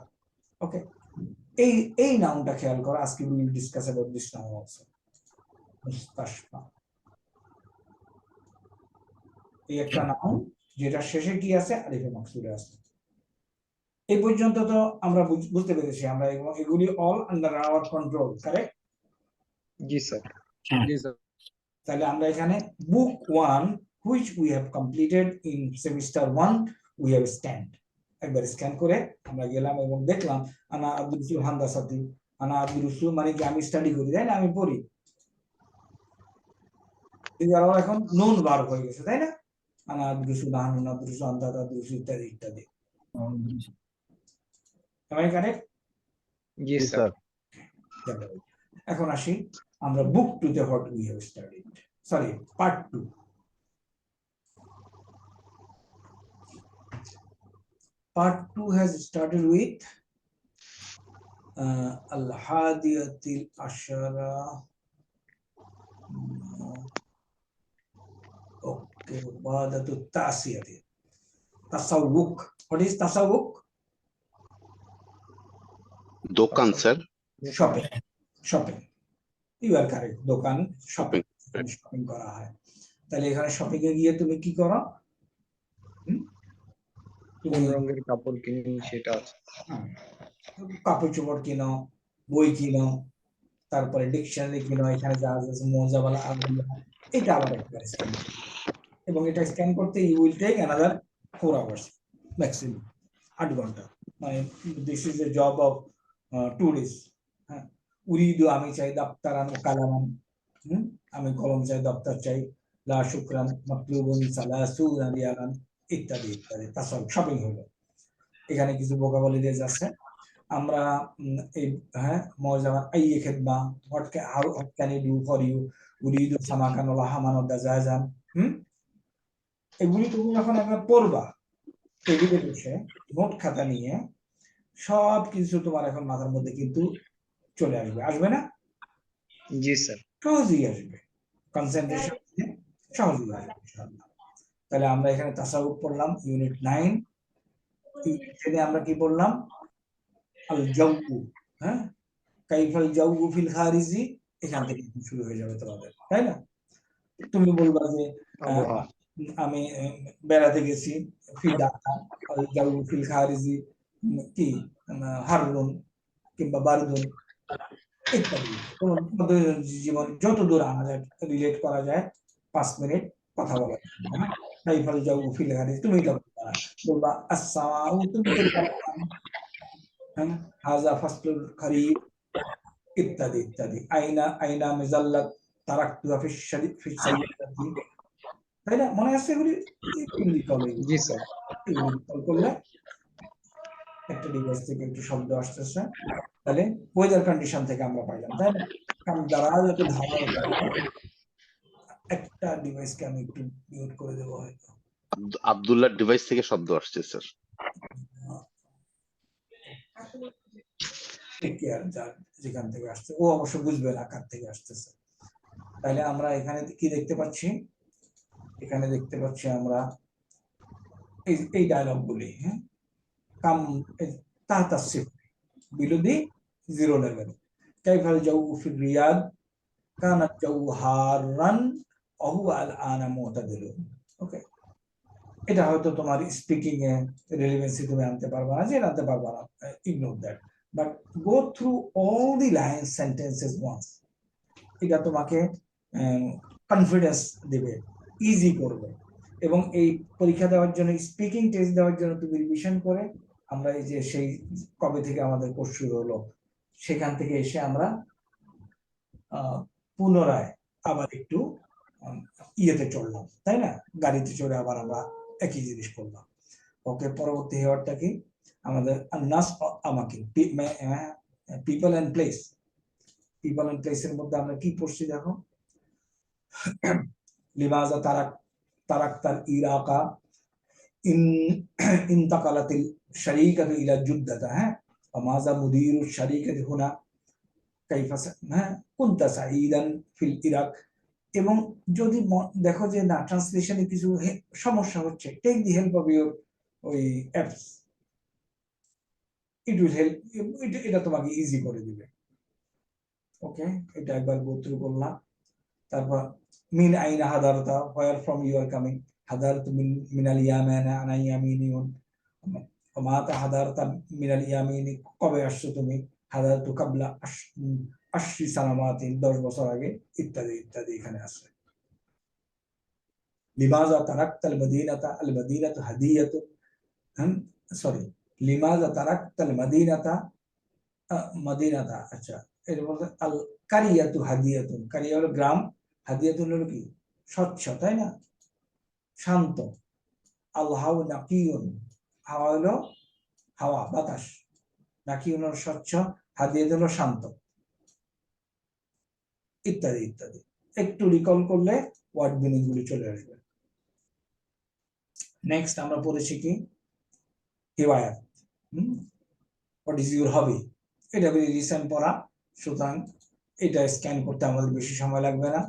ওকে, এই নাউনটা খেয়াল করো। আজকে we will discuss about this noun also, মুস্তাশফা। এই একটা নাউন যেটা শেষে কি আছে? আলিফে মাকসুরে আছে। এই পর্যন্ত তো আমরা বুঝতে পেরেছি, আমরা এগুলি all under our control, correct? জি স্যার। জি স্যার। তাহলে আমরা এখানে বুক 1 which we have completed in semester 1 we have scanned, একবার স্ক্যান করে আমরা গেলাম এবং দেখলাম আনা আব্দুল হান্দাসাতি। আনা আব্দুল মানে কি আমি স্টাডি করি, তাই না? আমি পড়ি। এরাও এখন নুন ভার্ব হয়ে গেছে, তাই না? আনা আদরুসু, নাহনু নাদরুসু, আনতা তাদরুসু, ইত্যাদি ইত্যাদি। Am I correct? G G sir. Sir. এখন আসি আমরা বুক টু তে what we have studied, sorry part 2। Part 2 has started with Al-Hadiyatil Ashara. Okay, Wahdatut Tasiyati. Tasawwuk. What is Tasawwuk? দোকান sir. Shopping. Shopping. You are correct. দোকান, shopping. Shopping করা হয়। তাহলে এখানে শপিং এ গিয়ে তুমি কি করো? কোন রঙের কাপড় কিনি সেটা আছে। কাপড় চোপড় কিনো, বই কিনো, তারপরে ডিকশনারি কিনো, এখানে যা আছে মোজাওয়ালা আগুলা, এটা আবার একবার স্ক্যান, এবং এটা স্ক্যান করতে you will take another 4 hours maximum, 8 ঘন্টা। মানে this is a job of tourist. হ্যাঁ, উরিদু, আমি চাই দাপ্তারান ও কালামান, আমি কলম চাই, দপ্তর চাই, লা শুকরান মাতলুবুন সালাসুনা রিয়ালান, ইত্যাদি ইত্যাদি। তাছাড়া শপিং হলো। এখানে কিছু ভোকাবুলারিজ আছে। আমরা এই মজামান আই খেদমা, what can you do for you, উরিদু সামাকান ওয়া লাহামান ওয়া দাজাজান। এগুলি তুমি যখন একবার পড়বা টেবিলে বসে নোট খাতা নিয়ে, সব কিছু তোমার এখন মাথার মধ্যে কিন্তু চলে আসবে, আসবে না? জি স্যার। সহজেই আসবে, কনসেন্ট্রেশন সহজেই আসবে ইনশাআল্লাহ। তাহলে আমরা এখানে তাসাউফ পড়লাম, ইউনিট 9। ইউনিট 10 আমরা কি পড়লাম? আল জাওউ, কাইফাল জাওউ ফিল খারিজি, এখান থেকে শুরু হয়ে যাবে তোমাদের, তাই না? তুমি বলবা যে আমি বেড়াতে গেছি, ফিদা আল জাওউ ফিল খারিজি কি হাররুন কিংবা বারদুন ইত্যাদি। জীবন যত দূর আনা যায়, রিলেট করা যায়, 5 মিনিট কথা বলা। কাইফাল জাওউ ফিল খারিজি, তুমি এটা বলবা আসসামাউ, তুমি হাজা ফাসলুল খারিফ, ইত্যাদি ইত্যাদি। আইনা আইনা মিজাল্লাত তারাকতুহা ফিস সাইয়ারাতি, তাই না? মনে আছে এগুলি? জি স্যার। কল করলে একটা ডিভাইস থেকে একটু শব্দ আসতেছে, তাহলে ওয়েদার কন্ডিশন থেকে আমরা পাইলাম, তাই না? কারণ দারাজ একটু ধারা, একটা ডিভাইসকে আমি একটু মিউট করে দেবো হয়তো। আব্দুল্লাহর ডিভাইস থেকে শব্দ আসছে স্যার। যেখান থেকে আসছে ও অবশ্য বুঝবে না কার থেকে আসতেছে। তাহলে আমরা এখানে কি দেখতে পাচ্ছি? এখানে দেখতে পাচ্ছি আমরা এই ডায়লগ গুলি, কাম তাহতা সিফর বিলো দি 0 লেভেল। কাইফাল জাউ ফির রিয়াদ, কানাত জাউ হারান ওয়া হুয়া আল আনা মুতাদিলুন। ওকে, এটা হয়তো তোমার স্পিকিং এ রিলেভেন্সি তুমি আনতে পারবা না, যে আনতে পারবা না, ignore that, but go through all the line sentences once. এটা তোমাকে কনফিডেন্স দেবে, ইজি করবে। এবং এই পরীক্ষা দেওয়ার জন্য, স্পিকিং টেস্ট দেওয়ার জন্য তুমি রিভিশন করে, আমরা এই যে সেই কবে থেকে আমাদের কোর্স শুরু হলো সেখান থেকে এসে আমরা পুনরায় আবার একটু ইয়েতে চললাম, তাই না? গাড়িতে চড়ে আবার আমরা একই জিনিস করলাম। ওকে, পরবর্তী হেওয়ারটা কি আমাদের? নাস আমাকে people and place. People and প্লেসের মধ্যে আমরা কি পড়ছি দেখো। লিমাজা তারাকতাল ইরাকা ইনতাকালাতিল শারীকাতু ইলা জুদ্দাতা, ওয়ামাযা মুদিরুশ শারীকাতি হুনা, কাইফা কুনতা সাঈদান ফিল ইরাক। এবং যদি দেখো যে না ট্রান্সলেশনে কিছু সমস্যা হচ্ছে, take the help of your ওই অ্যাপস, ইট উইল হেল্প, এটা তোমাকে ইজি করে দিবে। ওকে, এটা একবার গো থ্রু করলাম। তারপর মিন আইনা হাদারতা, where from you are coming. হাদারতু মিনাল ইয়ামানা আনা ইয়ামিনিউন। মাতা হাদারতা মিনাল ইয়ামিনি, কবে আসছো তুমি? হাদারতু কাবলা আশরি সানামাতিন, 10 বছর আগে, ইত্যাদি ইত্যাদি এখানে আছে। লিমাজা তারাকতাল মদিনাতা, আল মদিনাতু হাদিয়াতু, সরি, লিমাজা তারাকতাল মদিনাতা, মদিনাতা, আচ্ছা, এর মধ্যে আল কারিয়াতু হাদিয়াতুন, কারিয়া হলো গ্রাম, হাদিয়াতুন হলো কি স্বচ্ছ, তাই না? শান্ত। আল হাওয়া নাকিউন, হাওয়া হলো হাওয়া, বাতাস। নাকিউন হলো স্বচ্ছ, হাদিয়াত হলো শান্ত, ইত্যাদি ইত্যাদি। একটু রিকল করলে ওয়ার্ড মিনিং গুলি চলে আসবে। নেক্সট আমরা পড়েছি কি হিওয়ায়াত। What is your hobby? এটা ভেরি রিসেন্ট পড়া, সুতরাং এটা স্ক্যান করতে আমাদের বেশি সময় লাগবে না।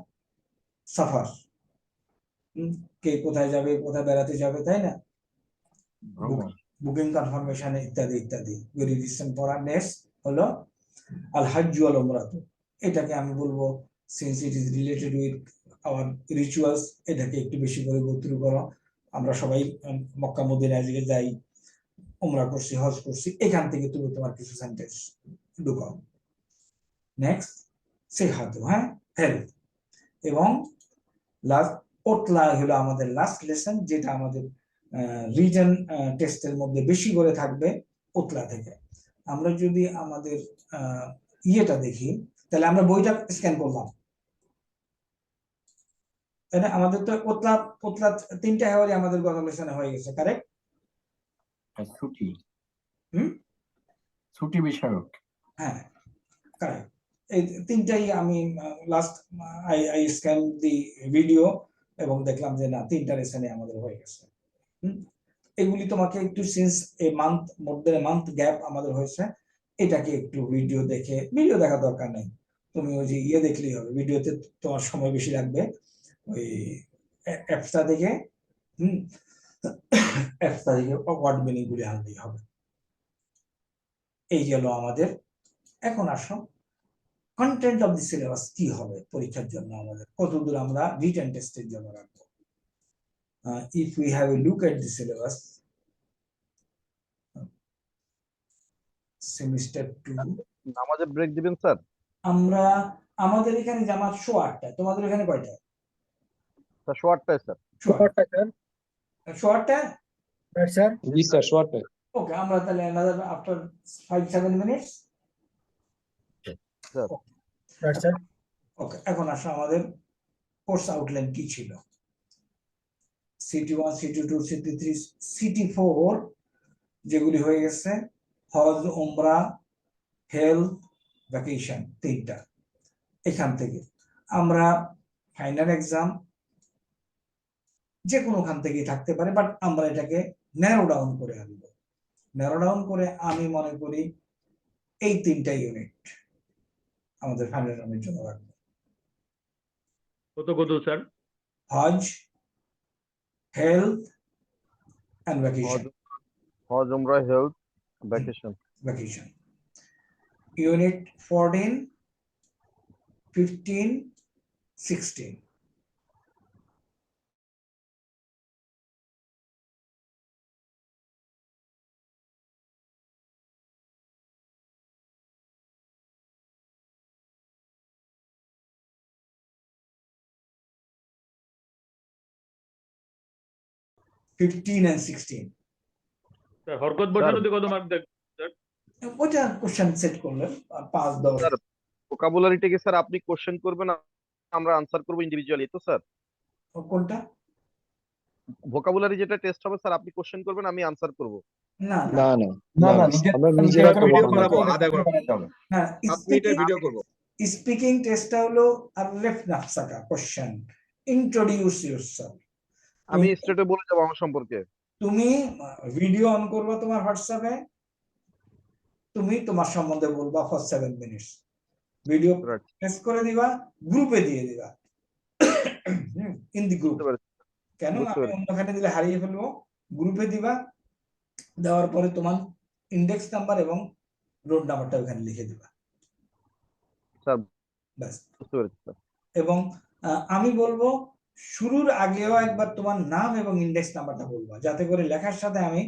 সফর, কে কোথায় যাবে, কোথায় বেড়াতে যাবে, তাই না? বুকিং কনফার্মেশন ইত্যাদি ইত্যাদি, ভেরি রিসেন্ট পড়া। নেক্সট হলো আল হজ্জ ওয়াল উমরাহ। এটাকে আমি বলবো since it is related with our rituals, এটাকে একটু বেশি করে গো থ্রু করো। আমরা সবাই মক্কা মদিনায় যাই, উমরা করছি, হজ করছি, এখান থেকে তুমি তোমার কিছু সেন্টেন্স ঢুকাও। নেক্সট সিহাতু, হ্যাঁ, হেলথ। এবং লাস্ট ওতলা হলো আমাদের লাস্ট লেসন, যেটা আমাদের রিটেন টেস্টের মধ্যে বেশি করে থাকবে ওতলা থেকে। আমরা যদি আমাদের ইয়েটা দেখি, তাহলে আমরা বইটা স্ক্যান করলাম, তাই না? আমাদের তো ওতলা ওতলা 3টা হেওয়ারি আমাদের গত লেসনে হয়ে গেছে, কারেক্ট? ছুটি, ছুটি বিষয়ক, হ্যাঁ, কারেক্ট। এই 3টাই আমি last I scan the video এবং দেখলাম যে না, 3টা লেসনে আমাদের হয়ে গেছে। এগুলি তোমাকে একটু সিন্স এ মান্থ মধ্যে মান্থ গ্যাপ আমাদের হয়েছে, এটাকে একটু ভিডিও দেখে, ভিডিও দেখা দরকার নেই, তুমি ওই যে ইয়ে দেখলেই হবে, ভিডিওতে তোমার সময় বেশি লাগবে। ওই অ্যাপসটা দেখে অ্যাপসটা দেখে ওয়ার্ড মিনিং গুলি আনলেই হবে। এই গেল আমাদের। এখন আসো কন্টেন্ট অফ দি সিলেবাস কি হবে পরীক্ষার জন্য, আমাদের কতদূর আমরা রিটেন টেস্টের জন্য রাখবো। If we have a look at the syllabus, semester 2, নামাজের ব্রেক দিবেন স্যার? আমরা আমাদের এখানে জামাত 8:30, তোমাদের এখানে কয়টা? স্যার 8টায় স্যার। 8:30? স্যার জি স্যার, শর্ট টাইম। ওকে, আমরা তাহলে another after 5-7 minutes। Sir okay, এখন আসো আমাদের কোর্স আউটলাইন কি ছিল। সিটি 1, সিটি 2, সিটি 3, সিটি 4 যেগুলি হয়ে গেছে, হজ, উমরা, হেলথ, ভ্যাকেশন, 3টা। এখান থেকে আমরা ফাইনাল এক্সাম যে কোনোখান থেকেই থাকতে পারে, বাট আমরা এটাকে ন্যারো ডাউন করে আনবো। ন্যারো ডাউন করে আমি মনে করি এই 3টা ইউনিট আমাদের ফাইনাল রাউন্ডের জন্য রাখবো। কত কত স্যার? হজ, হেলথ এন্ড ভ্যাকেশন। হজ, উমরা, health, vacation. Vacation unit 14, 15, 16। Sir হরকত বসানোতে কত মার্ক দেন? ওটা কোশ্চেন সেট করলেন 5-10। স্যার ভোকাবুলারিটা কি স্যার আপনি কোশ্চেন করবেন, আমরা আনসার করব ইন্ডিভিজুয়ালি তো স্যার? কোনটা? ভোকাবুলারি যেটা টেস্ট হবে স্যার, আপনি কোশ্চেন করবেন, আমি আনসার করব? না না না না না না, না, আমরা নিজেরা করবো। ভিডিও বানাবো আধা ঘন্টা, না, 7 মিনিটের ভিডিও করবো। স্পিকিং টেস্টটা হলো আরফ নাফসাকা কোশ্চেন, ইন্ট্রোডিউস ইয়োরসেলফ। আমি স্ট্রেটে বলে যাব আমার সম্পর্কে। তুমি ভিডিও অন করবা তোমার হোয়াটসঅ্যাপে, তুমি তোমার সম্বন্ধে বলবা ফর 7 মিনিটস, ভিডিও প্রেস করে দিবা, গ্রুপে দিয়ে দিবা, ইন দি গ্রুপ। কেন আমি অন্যখানে দিলে হারিয়ে ফেলবো, গ্রুপে দিবা, দেওয়ার পরে তোমার ইন্ডেক্স নাম্বার এবং রোড নাম্বারটা ওখানে লিখে দিবা, স্যার ব্যাস। বুঝতে পেরেছি স্যার। এবং আমি বলবো শুরুর আগেও একবার তোমার নাম এবং ইন্ডেক্স নাম্বারটা বলবা, যাতে করে লেখার সাথে আমি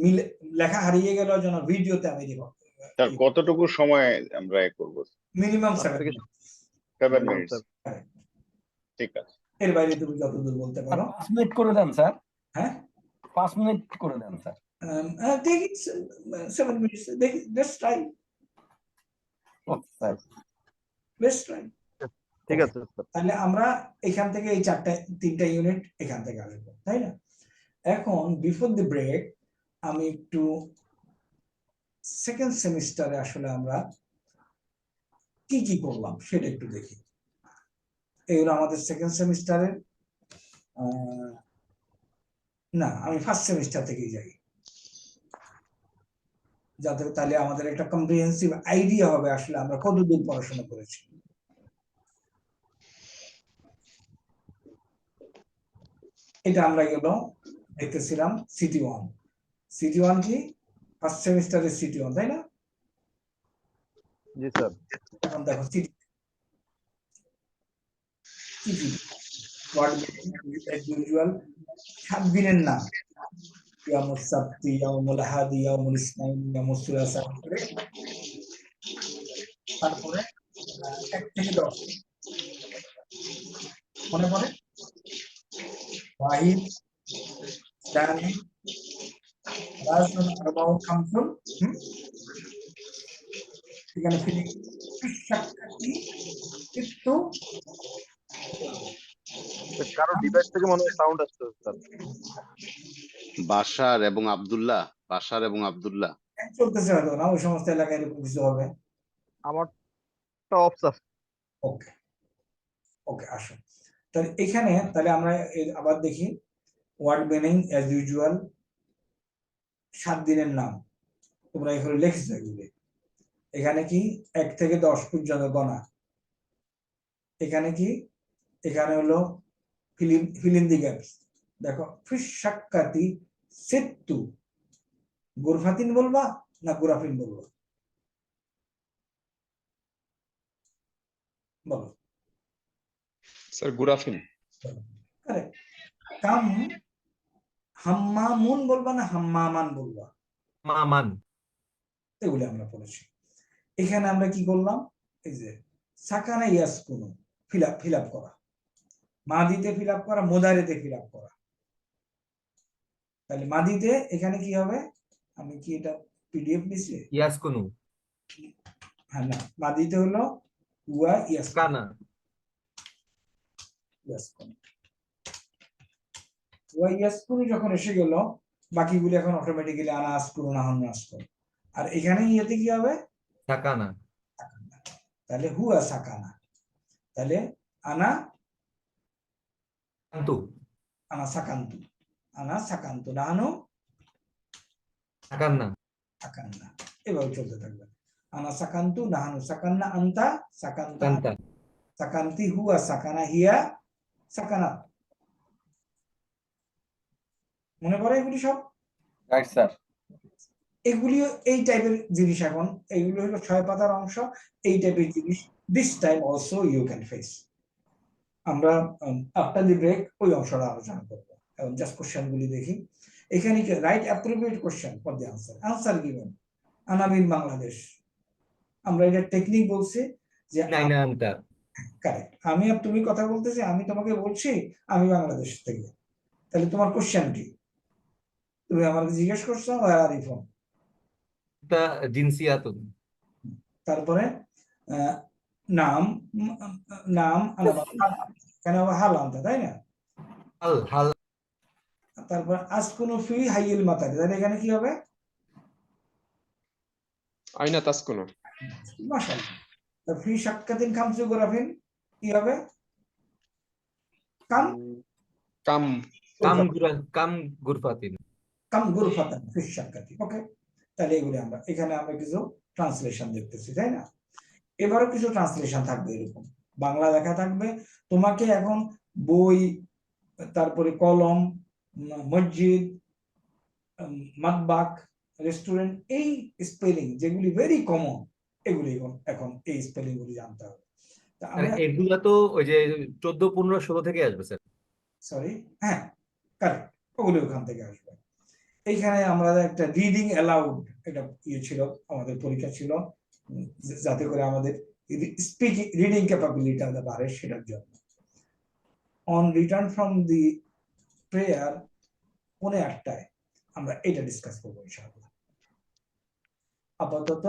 মিলে, লেখা হারিয়ে গেল যেন ভিডিওতে আমি দিব। স্যার কতটুকু সময় আমরা করব? Minimum 7 minutes. ঠিক আছে, এর বাইরে তুমি যতদূর বলতে পারো। 5 মিনিট করে দেন স্যার। হ্যাঁ 5 মিনিট করে দেন sir. take it 7 minutes. Let's try. Okay sir. Let's try. ঠিক Okay. আছে স্যার। তাহলে আমরা এখান থেকে এই তিনটা ইউনিট এখান থেকে আসবো, তাই না? এখন বিফোর দি ব্রেক আমি একটু সেকেন্ড সেমিস্টারে আসলে আমরা কি কি করলাম সেটা একটু দেখি। এগুলো আমাদের সেকেন্ড সেমিস্টারের, না আমি ফার্স্ট সেমিস্টার থেকেই যাই, যাতে তাহলে আমাদের একটা কম্প্রিহেন্সিভ আইডিয়া হবে আসলে আমরা কতদূর পড়াশোনা করেছি। এটা আমরা গেল দেখতেছিলাম সিটি 1। সিটি 1 কি ফার্স্ট সেমিস্টারের সিটি 1, তাই না? জি স্যার। এখন দেখো সিটি ওয়ার্ড এজ ইউজুয়াল 7 দিনের নাম, ইয়ামুস সাবতি, ইয়ামুল আহাদি, ইয়ামুল ইসনাইন, ইয়ামুস সুলাসা, তারপরে 1 থেকে 10 মনে পড়ে? ওয়াহিদ, দানি, রাজুন, আরবাউন, খামসুন। এখানে ফিলিং সাক্ষাৎটি কিন্তু কারো ডিভাইস থেকে মনে হয় সাউন্ড আসছে স্যার। বাশার এবং আব্দুল্লাহ, বাশার এবং আব্দুল্লাহ। চলতেছে হয়তো না, ওই সমস্ত এলাকায় এরকম কিছু হবে। আমারটা অফ স্যার। ওকে ওকে, আসো তাহলে এখানে, তাহলে আমরা আবার দেখি ওয়ার্ড মিনিং অ্যাজ ইউজুয়াল 7 দিনের নাম তোমরা এখানে লিখছো এগুলি। এখানে কি 1 থেকে 10 পর্যন্ত গণা। এখানে কি, এখানে হলো ফিল ইন দি গ্যাপস। দেখো ফিশ সাক্কাতি সিত্তু, গুরফাতিন বলবা না গুরাফিন বলবা? বলো। স্যার গুরাফিন। কারেক্ট। কাম হাম্মামুন বলবা না হাম্মামান বলবা? মামান। এগুলি আমরা পড়েছি। এখানে আমরা কি করলাম, এই যে সাকানা ইয়াসকুনু ফিল আপ করা, মাদিতে ফিল আপ করা, মুদারিতে ফিল আপ করা। তাহলে মাদিতে এখানে কি হবে, আমি কি এটা পিডিএফ নিছি? ইয়াসকুনু। হ্যাঁ না, মাদিতে হলো ওয়া ইয়াসকুনু, কানা। ইয়াসকুনু, ওয়া ইয়াসকুনু যখন এসে গেল, বাকিগুলি এখন অটোমেটিক্যালি আনা আসকুনু না হন আসকুনু। আর এখানে ইয়েতে কি হবে, সাকানা। তাহলে হুয়া সাকানা। তাহলে আনা কান্তু। আনা সাকান্তু, আনা সাকান্তু, নাহানু সাকান্না। সাকান্না। এভাবে চলতে থাকবে। আনা সাকান্তু, নাহানু সাকান্না, আন্তা সাকান্তা, কান্তা। সাকান্তি, হুয়া সাকানা, হিয়া সাকানা। মনে পড়ে এগুলি সব? Right sir. এগুলিও এই টাইপের জিনিস। এখন এইগুলো হলো 6 পাতার অংশ, এই টাইপের জিনিস this time also you can face. আমরা আফটার দি ব্রেক ওই অংশটা আলোচনা করবো। এখন জাস্ট কোশ্চেন গুলি দেখি। এখানে কি write appropriate question for the answer, answer given আনাবিন বাংলাদেশ। আমরা এটা টেকনিক বলছি যে কারেক্ট। আমি আর তুমি কথা বলতেছি, আমি তোমাকে বলছি আমি বাংলাদেশ থেকে, তাহলে তোমার কোশ্চেন কি? তুমি আমাকে জিজ্ঞেস করছো আরিফন, জিনসিয়াতুন। তারপরে নাম, নাম কেন হাল আনতে, তাই না? হাল। হাল। তারপর আসকুনু ফি হাইয়িল মাতারি, তাহলে এখানে কি হবে? আইনা তাসকুনু। মাশাআল্লাহ। তো ফি শাক্কাতিন খামসু গুরাফিন কি হবে? কাম কাম কাম গুরফাতিন। কাম গুরফাতান ফি শাক্কাতি। ওকে, তাহলে এগুলো এখানে আমরা কিছু ট্রান্সলেশন দেখতেছি, তাই না? এবারও কিছু ট্রান্সলেশন থাকবে এরকম, বাংলা লেখা থাকবে। তোমাকে এখন বই, তারপরে কলম, মসজিদ, মাতবাক, রেস্টুরেন্ট, এই স্পেলিং যেগুলি ভেরি কমন, এগুলি এখন এই স্পেলিং গুলি জানতে হবে। এগুলা তো ওই যে 14, 15, 16 থেকে আসবে স্যার। সরি, হ্যাঁ কারেক্ট, ওগুলি ওখান থেকে আসবে। এইখানে আমরা একটা রিডিং অ্যালাউড, এটা ছিল, আমাদের পরীক্ষা ছিল, যাতে করে আমাদের স্পিকিং রিডিং ক্যাপাবিলিটিটা বাড়ে, সেটার জন্য। On return from the prayer 8:30 আমরা এটা ডিসকাস করবো ইনশাআল্লাহ। আপাতত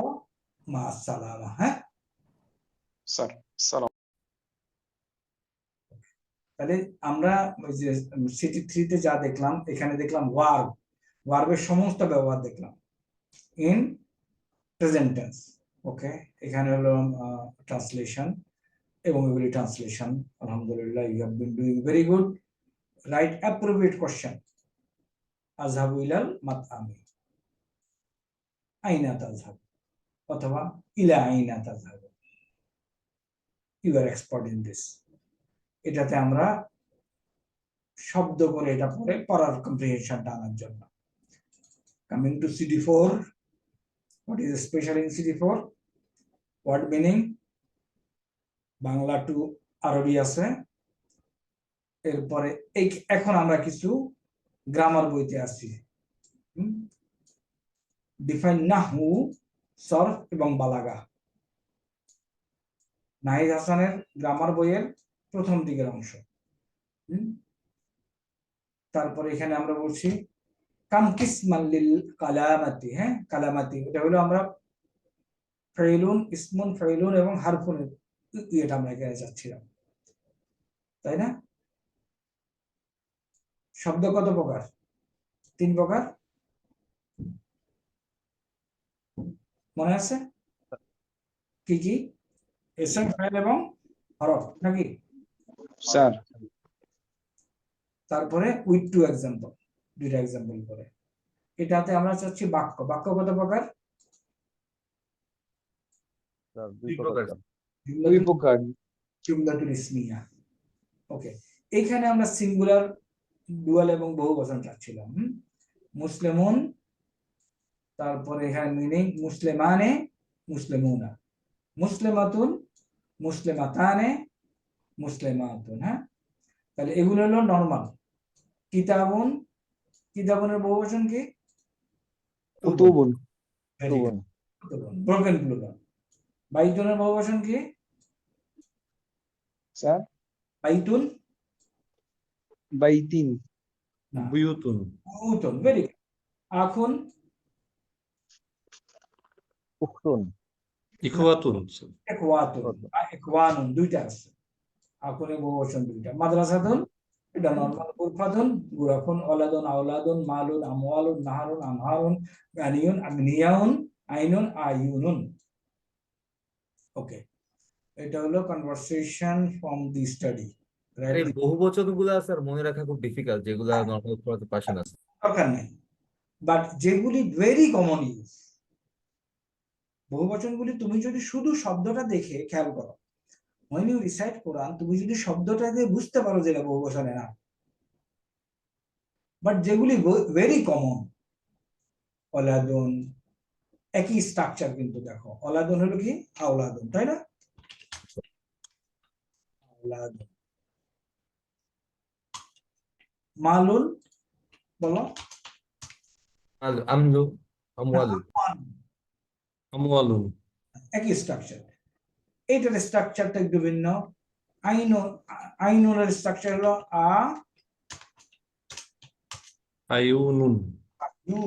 মা আসসালামা। হ্যাঁ স্যার সালাম। তাহলে আমরা ওই যে সিটি 3-তে যা দেখলাম, এখানে দেখলাম ভার্বের সমস্ত ব্যবহার দেখলাম ইন প্রেজেন্ট টেন্স। ওকে, এখানে হলো ট্রান্সলেশন এবং এগুলি ট্রান্সলেশন। আলহামদুলিল্লাহ, you have been doing very good. Write appropriate question. আযহাবু ইলাল মাতআমি, আইনা তাযহাব, অথবা ইলা আইনা তাযহাব। You are expert in this. এটাতে আমরা শব্দ করে এটা পরে পড়ার কম্প্রিহেনশনটা আনার জন্য। Coming to CD4, what is special in CD4? Word meaning, Bangla to Arabi আছে। এরপরে এখন আমরা কিছু গ্রামার বইতে আসছি। ডিফাইন নাহু, সরফ এবং বালাগা। নাহিদ হাসানের গ্রামার বইয়ের প্রথম দিকের অংশ। তারপরে এখানে আমরা বলছি কাম কিসমান লিল কালামাতি। হ্যাঁ, কালামাতি এটা হলো আমরা ফাইলুন, ইসমুন, ফাইলুন এবং হারফুনের এটা আমরা এখানে যাচ্ছিলাম, তাই না? শব্দ কত প্রকার? 3 প্রকার, মনে আছে? কি কি? এসএম, ফাইল এবং হরফ, নাকি? স্যার তারপরে উইথ 2 এক্সাম্পল, 2টা এক্সাম্পল করে। এটাতে আমরা চাচ্ছি বাক্য। বাক্য কত প্রকার? স্যার 2 প্রকার। দুই প্রকার। জুমলাতুল ইসমিয়া। ওকে, এইখানে আমরা সিঙ্গুলার, ডুয়াল এবং বহুবচন চাচ্ছিলাম। মুসলিমুন, তারপরে এখানে মিনিং মুসলিমানে, মুসলিমুনা, মুসলিমাতুন, মুসলিমাতানে, মুসলিমাতুন। হ্যাঁ, তাহলে এগুলো হলো নরমাল। কিতাবুন, কিতাবুনের বহুবচন কি? কুতুবুন। Broken plural. বাইতুনের বহুবচন কি? স্যার বাইতুন, বাইতিন। বুয়ুতুন। বুয়ুতুন। Very good. আখুন, উখতুন। ইখওয়াতুন। ইখওয়াতুন, ইখওয়ানুন, দুইটা আছে। আখুনের বহুবচন দুইটা। মাদ্রাসাতুন, এটা নরমাল। গুরফাতুন, গুরাফুন, ওলাদুন, আওলাদুন, মালুন, আমওয়ালুন, নাহারুন, আনহারুন, গানিয়ুন, আগনিয়াউন, আইনুন, আয়ুনুন। ওকে, এটা হলো কনভারসেশন ফ্রম দি স্টাডি। এই বহুবচন গুলা স্যার মনে রাখা খুব ডিফিকাল্ট, যেগুলা নর্মাল পড়াতে পারছে না। দরকার নেই, বাট যেগুলি ভেরি কমন ইউজ, বহুবচনগুলি তুমি যদি শুধু শব্দটা দেখে খেয়াল করো, when you recite কোরআন, তুমি যদি শব্দটা দিয়ে বুঝতে পারো যে এটা বহুবচনে না, বাট যেগুলি ভেরি কমন, ওলাদুন, একই স্ট্রাকচার কিন্তু দেখো। ওলাদুন হলো কি? আওলাদুন, তাই না? আওলাদুন। মালুন, বলো। আমলু, আমওয়ালু, আমওয়ালুন। একই স্ট্রাকচার। এইটার স্ট্রাকচারটা একটু ভিন্ন। আইনুনের স্ট্রাকচার হলো আ, আয়ুনুন। ইউ,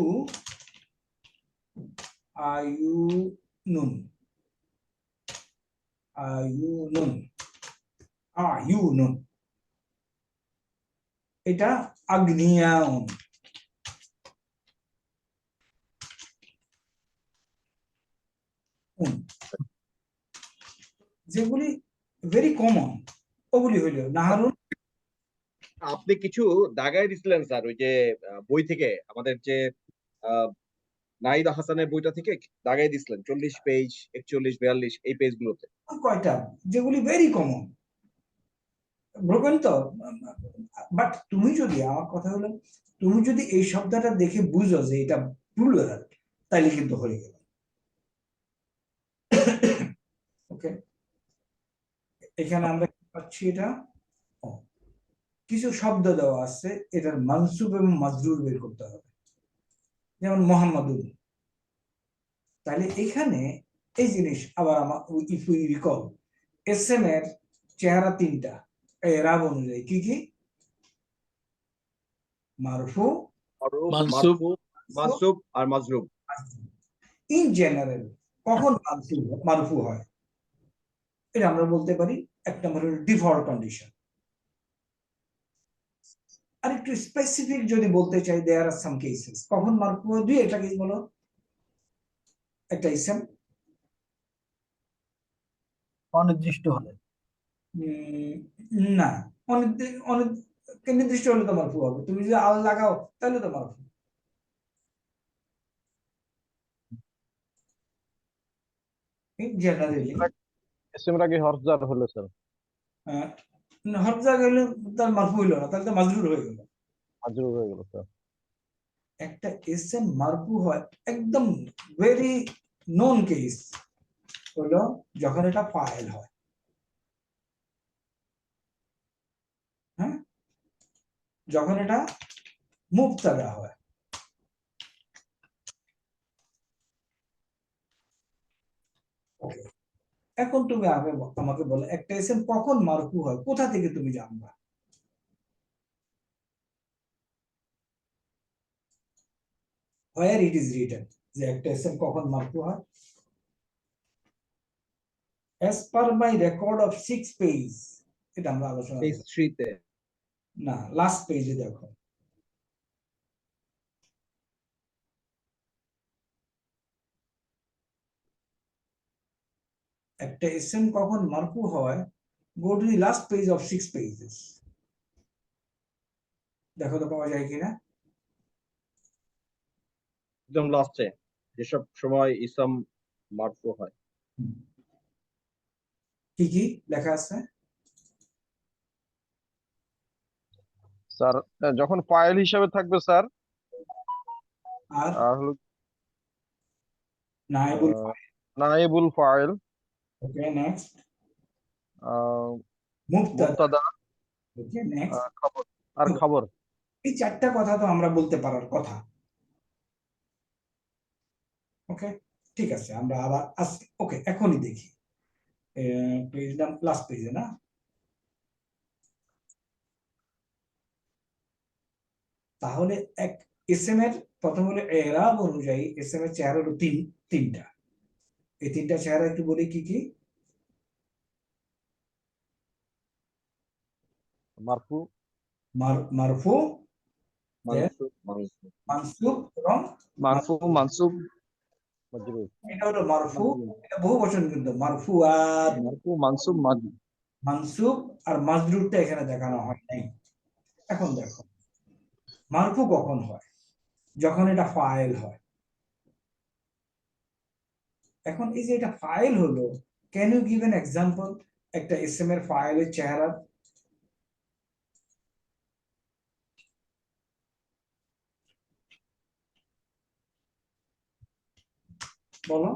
আয়ুনুন, আয়ুনুন, আয়ুনুন। এটা আগ্নিয়াউন। যেগুলি ভেরি কমন, ওগুলি হইল নাহারুন। আপনি কিছু দাগাই দিছিলেন স্যার, ওই যে বই থেকে, আমাদের যে নাহিদ হাসানের বইটা থেকে দাগাই দিছিলেন 40 পেজ, 41, 42 এই পেজ গুলোতে। কয়টা যেগুলি ভেরি কমন, ব্রোকেন তো। বাট তুমি যদি, আমার কথা হলো, তুমি যদি এই শব্দটা দেখে বুঝো যে এটা প্লুরাল, তাইলে কিন্তু হয়ে গেল। ওকে, এখানে আমরা কি পাচ্ছি? এটা কিছু শব্দ দেওয়া আছে, এটার মানসুব এবং মাজরুর বের করতে হবে। যেমন মোহাম্মদুন, তাহলে এখানে এই জিনিস আবার আমার ইফ উই রিকল, এসএম এর চেহারা 3টা এরাব অনুযায়ী কি কি? মারফু, মাসুব আর মাজরুব। ইন জেনারেল কখন মারফু হয়? এটা আমরা বলতে পারি 1 নম্বর হলো ডিফল্ট কন্ডিশন। আর একটু স্পেসিফিক যদি বলতে চাই, দেয়ার আর সাম কেসেস, কখন মারফু হয়, দুই একটা কেস বলো। একটা ইসেম অনির্দিষ্ট হলে, না, নির্দিষ্ট হলে তো মারফু হবে। তুমি যদি আল লাগাও তাহলে তো মারফু। জেনারেলি এসএম এর আগে হরফ জার হলো স্যার, হরফ জার হলে তার মারফু হইলো না, তাহলে তো মাজরুর হয়ে গেল। মাজরুর হয়ে গেল স্যার। একটা এসএম মারফু হয় একদম ভেরি নোন কেস হলো যখন এটা ফাইল হয়। হ্যাঁ, যখন এটা মুবতাদা হয়। ওকে, এখন তুমি আমাকে বলো একটা এসএম কখন মারফু হয়, কোথা থেকে তুমি জানবা? where it is written যে একটা এসএম কখন মারফু হয়? as per my record of 6 page, এটা আমরা আলোচনা পেজ করব 3 তে। না, লাস্ট পেজে দেখো। একটা এসএম কখন মারফু হয়, go to the last page of 6 pages, দেখো তো পাওয়া যায় কিনা। একদম লাস্টে যেসব সময় ইসম মারফু হয়। কি কি লেখা আছে? স্যার যখন ফাইল হিসাবে থাকবে স্যার, আর আর হলো নাইবুল নায়েবুল ফাইল, ওকে নেক্সট, আহ, মুবতাদা মুবতাদা, ওকে নেক্সট। খবর আর খবর। এই চারটা কথা তো আমরা বলতে পারার কথা। ওকে, ঠিক আছে, আমরা আবার আজকে ওকে এখনই দেখি পেজ নাম লাস্ট পেজে না। তাহলে এক এসএম এর প্রথম হলো এরাব অনুযায়ী এসএম এর চেহারা হলো তিনটা। এই তিনটা চেহারা একটু বলি কি কি। মারফু, মারফু, মানসুব, মানসুব, মানসুব এবং মারফু মানসুব মাজরুর। এটা হলো মারফু, এটা বহু বচন কিন্তু মারফু আর মারফু মানসুব মানসুব আর মাজরুরটা এখানে দেখানো হয় নাই। এখন দেখো মারফু কখন হয়, যখন এটা ফাইল হয়। এখন এই যে এটা ফাইল হলো, can you give an example একটা এসএম এর ফাইলের চেহারা? বলো।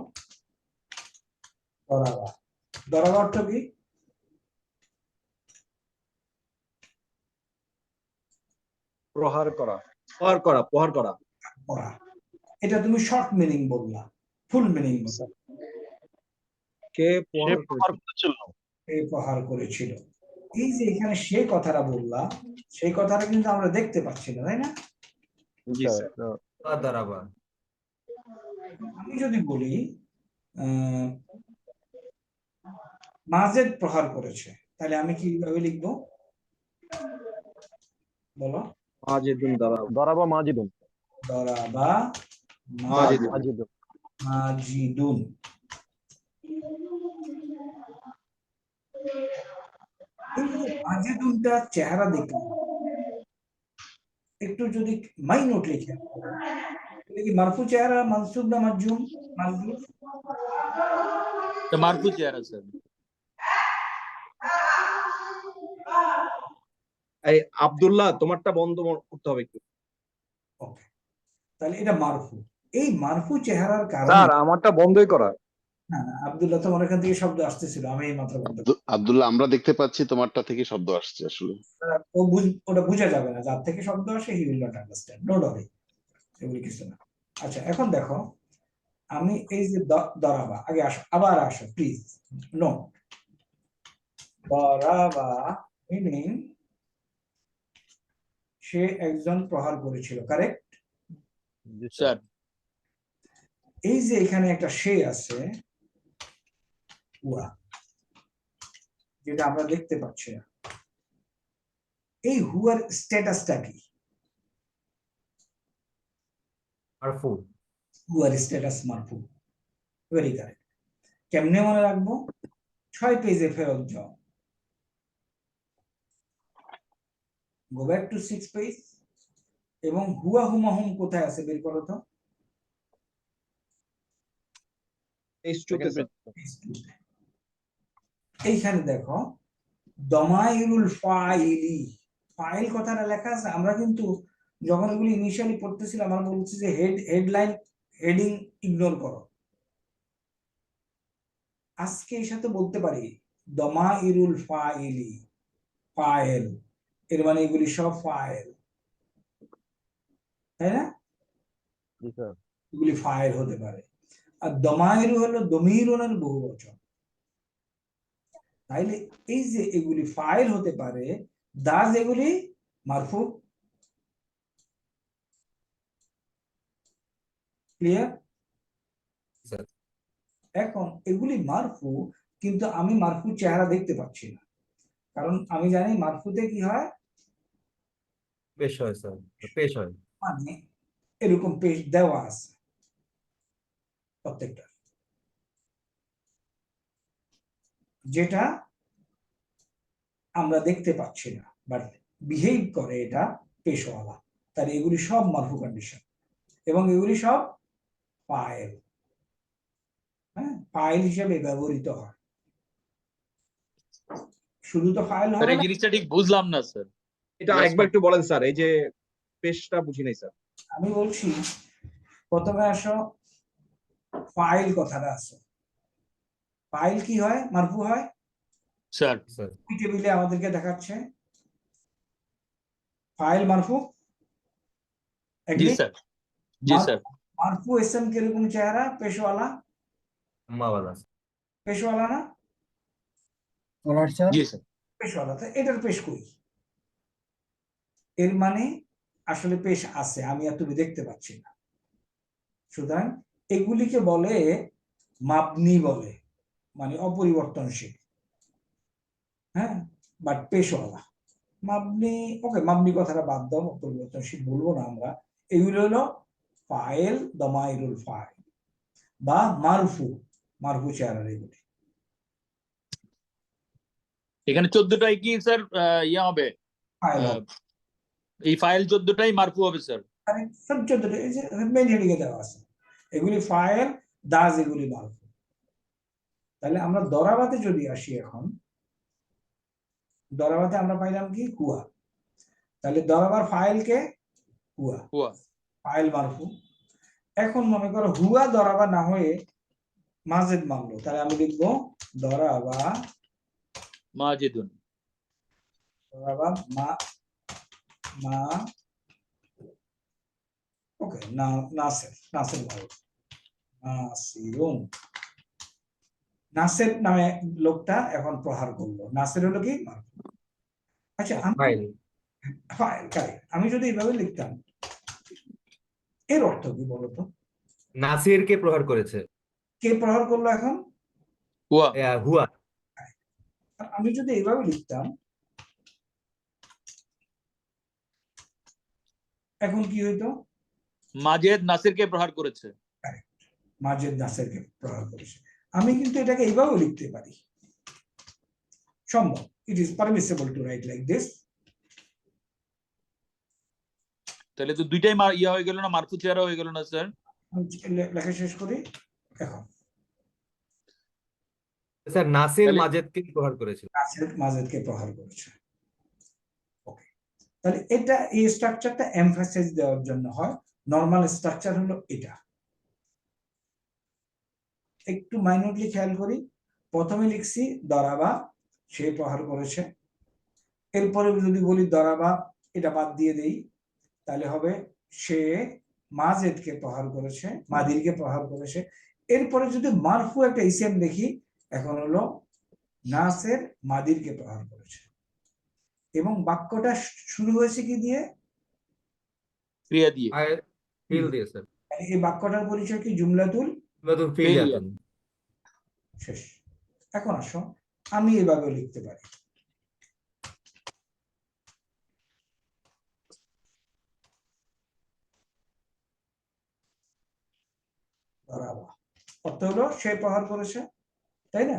দরাবা, দরাবা অর্থ কি? প্রহার করা। প্রহার করা, প্রহার করা। করা। এটা তুমি শর্ট মিনিং বললা, ফুল মিনিং বললা। কে সে প্রহার প্রহার করেছে? করেছিল। এই প্রহার করেছিল। এই যে এখানে সে কথাটা বললা, সেই কথাটা কিন্তু আমরা দেখতে পাচ্ছি না, তাই না? জি স্যার। দাঁড়াবা। আমি যদি বলি মাজেদ প্রহার করেছে, তাহলে আমি কিভাবে লিখবো বলো? মাজেদুন দাঁড়াও। দরাবা মাজিদুন। দরাবা মাজেদুন। মাজিদুন। মাজিদুন। এই যে মাজেদুনটা চেহারা দেখলাম, একটু যদি মাই নোট লিখে এটা কি মারফু চেহারা, মানসুব না মাজজুম? মাজজুম। মারফু চেহারা স্যার। এই আব্দুল্লাহ, তোমারটা বন্ধ করতে হবে একটু। ওকে, তাহলে এটা মারফু। এই মারফু চেহারার কারণে স্যার আমারটা বন্ধই করা। না না আব্দুল্লাহ, তোমার এখান থেকে শব্দ আসতেছিল, আমি এই মাত্র বন্ধ আব্দুল্লাহ, আমরা দেখতে পাচ্ছি তোমারটা থেকে শব্দ আসছে আসলে। ওটা বোঝা যাবে না, যার থেকে শব্দ আসে he will not understand, no ডরি, এগুলি কিছু না। আচ্ছা, এখন দেখো আমি এই যে দরাবা, আগে আসো, আবার আসো প্লিজ। নো, দরাবা মিনিং সে একজন প্রহার করেছিল, কারেক্ট? স্যার এই যে এখানে একটা সে আছে উয়া, যেটা আমরা দেখতে পাচ্ছি না, এই হুয়ার স্ট্যাটাসটা কি? মারফু। হুয়ার স্ট্যাটাস মারফু। Very correct. কেমনে মনে রাখবো? 6 পেজে ফেরত যাও, গো ব্যাক টু 6 পেজ, এবং হুয়া হুমাহুম কোথায় আছে বের করো তো। H2 তে স্যার। এইখানে দেখো দমাইরুল ফাইলি, ফাইল কথাটা লেখা আছে। আমরা কিন্তু যখন এগুলি ইনিশিয়ালি পড়তেছিলাম আমরা বলছি যে হেডলাইন হেডিং ইগনোর করো। আজকে এর সাথে বলতে পারি দমাইরুল ফাইলি, ফাইল, এর মানে এগুলি সব ফাইল, তাই না? জি স্যার। এগুলি ফাইল হতে পারে। আর দমাইরু হলো দমিরুনের বহুবচন। তাইলে এই যে এগুলি ফাইল হতে পারে, দাজ এগুলি মারফু। ক্লিয়ার? স্যার এখন এগুলি মারফু, কিন্তু আমি মারফু চেহারা দেখতে পাচ্ছি না, কারণ আমি জানি মারফুতে কি হয়, পেশ হয় স্যার, পেশ হয়। মানে এরকম পেজ দেওয়া আছে প্রত্যেকটা, যেটা আমরা দেখতে পাচ্ছি না, বাট বিহেভ করে এটা পেশওয়ালা। তাহলে এগুলি সব মারফু কন্ডিশন, এবং এগুলি সব ফাইল, হ্যাঁ, ফাইল হিসেবে ব্যবহৃত হয়। শুধু তো ফাইল হবে না, জিনিসটা ঠিক বুঝলাম না স্যার। এটা আরেকবার একটু বলেন স্যার, এই যে পেজটা বুঝি নাই স্যার। আমি বলছি প্রথমে আসো, ফাইল কথাটা আছে। ফাইল কি হয়? মারফু হয়। স্যার স্যার এই টেবিলে আমাদেরকে দেখাচ্ছে ফাইল মারফু। জি Agree? স্যার, জি স্যার। মারফু এসএম কিরকম চেহারা? পেশওয়ালা, মাওয়ালা। পেশওয়ালা না? Alright sir. জি স্যার। পেশওয়ালা। তো এটার পেশ কই? এর মানে আসলে পেশ আছে, আমি আর তুমি দেখতে পাচ্ছি না। সুতরাং এগুলিকে বলে মাবনি বলে, মানে অপরিবর্তনশীল। হ্যাঁ, বাট পেশওয়ালা। মাবনি, ওকে, মাবনি কথাটা বাদ দাও, অপরিবর্তনশীল বলবো না আমরা। এগুলো হলো ফাইল, দমাইরুল ফাইল বা মারফু, মারফু চেহারার এগুলি। এখানে 14টাই কি স্যার ইয়ে হবে? ফাইল এই ফাইল 14টাই মারফু হবে স্যার। সব 14টা এই যে মেইন হেডিং এ দেওয়া আছে, এগুলি ফাইল, দাজ এগুলি মারফু। তাহলে আমরা দরাবাতে যদি আসি, এখন দরাবাতে আমরা পাইলাম কি? হুয়া। তাহলে দরাবার ফাইল কে? হুয়া। হুয়া। ফাইল মারফু। এখন মনে করো হুয়া দরাবা না হয়ে মাজেদ মানলো, তাহলে আমি লিখবো দরাবা, মাজিদুন। দরাবা মা, মা, ওকে, না, নাসের, নাসের মারফু, নাসিরুন। নাসের নামে লোকটা এখন প্রহার করলো, নাসের হলো কি? মারফু। আচ্ছা, আমি ফাইল। File, correct. আমি যদি এইভাবে লিখতাম, এর অর্থ কি বলতো? নাসির কে প্রহার করেছে। কে প্রহার করলো এখন? হুয়া। হুয়া। আর আমি যদি এইভাবে লিখতাম, এখন কি হইতো? মাজেদ নাসিরকে প্রহার করেছে। মাজেদ নাসেরকে প্রহার করেছে। আমি কিন্তু এটাকে এইভাবে লিখতে পারি, সম্ভব। It is permissible to write like this. তাহলে তো দুইটাই ইয়া হয়ে গেল না, মারফু চেহারা হয়ে গেল না স্যার? লেখা শেষ করি এখন। স্যার নাসির মাজেদকে প্রহার করেছিল। নাসের মাজেদকে প্রহার করেছে। ওকে, তাহলে এটা, এই স্ট্রাকচারটা এমফাসাইজ দেওয়ার জন্য হয়। নরমাল স্ট্রাকচার হলো এটা। একটু মাইনরলি খেয়াল করি, প্রথমে লিখছি দরাবা, সে প্রহার করেছে। এরপরে যদি বলি দরাবা, এটা বাদ দিয়ে দেই, তাহলে হবে সে মাজেদকে প্রহার করেছে, মাদিরকে প্রহার করেছে। এরপরে যদি মারফু একটা ইসেম দেখি, এখন হলো নাসের মাদিরকে প্রহার করেছে, এবং বাক্যটা শুরু হয়েছে কি দিয়ে? ক্রিয়া দিয়ে। ফিল দিয়ে স্যার। এই বাক্যটার পরিচয় কি? জুমলাতুল ফিলিয়াতুন। শেষ। এখন আসো, আমি এভাবে লিখতে পারি, অর্থ হলো সে প্রহার করেছে, তাই না?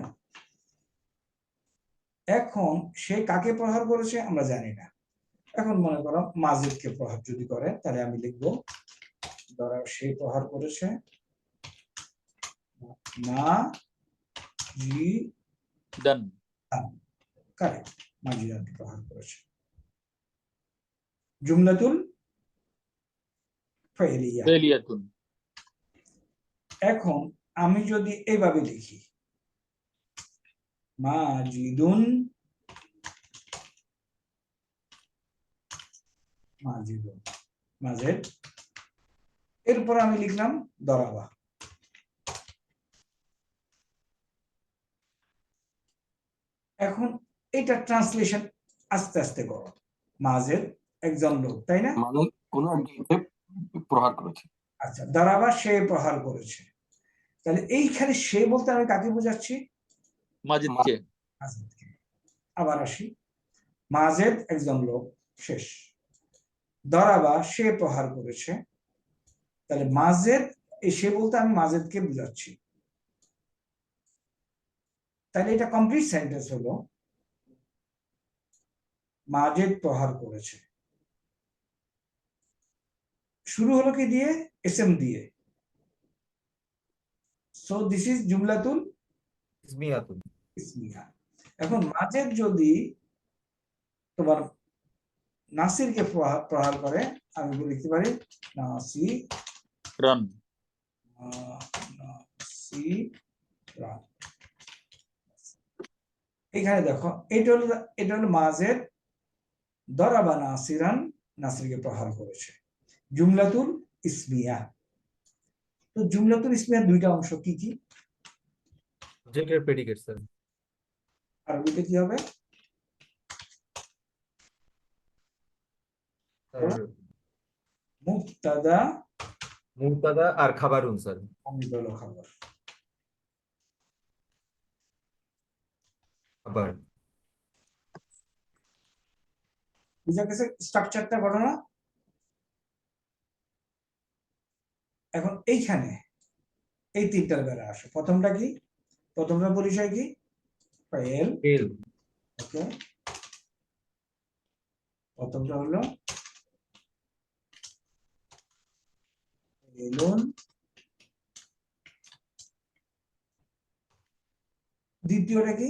এখন সে কাকে প্রহার করেছে আমরা জানি না। এখন মনে করো মাজিদকে প্রহার যদি করে, তাহলে আমি লিখবো ধরো সে প্রহার করেছে ডান কারেক্ট, মাজিদানকে প্রহার করেছে। জুমলাতুল ফাইলিয়া। ফেলিয়াতুন এখন আমি যদি এইভাবে লিখি মাজিদুন, মাজিদুন মাজেদ, এরপর আমি লিখলাম দরাবা। এখন এটা ট্রান্সলেশন আস্তে আস্তে করো। মাজেদ একজন লোক, তাই না? মানে কোন একজনকে প্রহার করেছে। আচ্ছা, দরাবা সে প্রহার করেছে, তাহলে এইখানে সে বলতে আমি কাকে বোঝাচ্ছি? মাজিদকে। মাজেদকে। আবার আসি, মাজেদ একজন লোক, শেষ। দরাবা সে প্রহার করেছে, তাহলে মাজেদ, এই সে বলতে আমি মাজেদকে বোঝাচ্ছি। তাহলে এটা কমপ্লিট সেন্টেন্স হলো মাজেদ প্রহার করেছে। শুরু হলো কি দিয়ে? এসএম দিয়ে। সো দিস ইজ জুমলাতুল ইসমিয়াতুন। ইসমিয়া। এখন মাজেদ যদি তোমার নাসিরকে প্রহার করে, আমি লিখতে পারি নাসির রান। এখানে দেখো এটা হলো মাজেদ দরাবা নাসিরান, নাসিরকে প্রহার করেছে। জুমলাতুল ইসমিয়া। তো জুমলাতুল ইসমিয়ার দুইটা অংশ কি কি? সাবজেক্ট এর প্রেডিকেট স্যার। আরবিতে কি হবে? মুবতাদা মুবতাদা আর খাবারুন স্যার। অমিদল খবর। খাবার। বুঝা গেছে স্ট্রাকচারটা, ঘটনা? এখন এইখানে এই তিনটার বেলা আসে। প্রথমটা কি? প্রথমটা পরিচয় কি? ফাইল। ফেল। ওকে, প্রথমটা হলো ফাইলুন, দ্বিতীয়টা কি?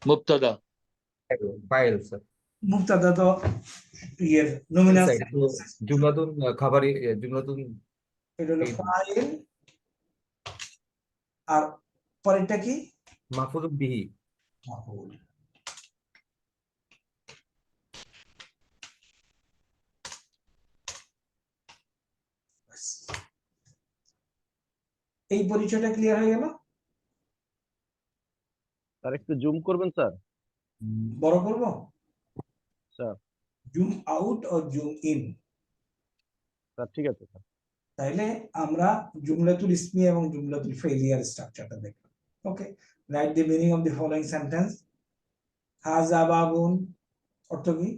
মুবতাদা। File sir. মুবতাদা তো ইয়ের নমিনাল, জুমলাতুন খাবারি, জুমলাতুন এটা হলো ফাইল। আর পরেরটা কি? মাফউলুন বিহি। মাফউল। এই পরিচয়টা ক্লিয়ার হয়ে গেল? স্যার একটু জুম করবেন স্যার। বড় করব স্যার? জুম আউট ও জুম ইন? স্যার ঠিক আছে স্যার। তাইলে আমরা জুমলাতুল ইসমিয়া এবং জুমলাতুল ফাইলিয়ার স্ট্রাকচারটা দেখলাম। Okay, write the meaning of the following sentence. হাযা বাবুন অর্থ কি?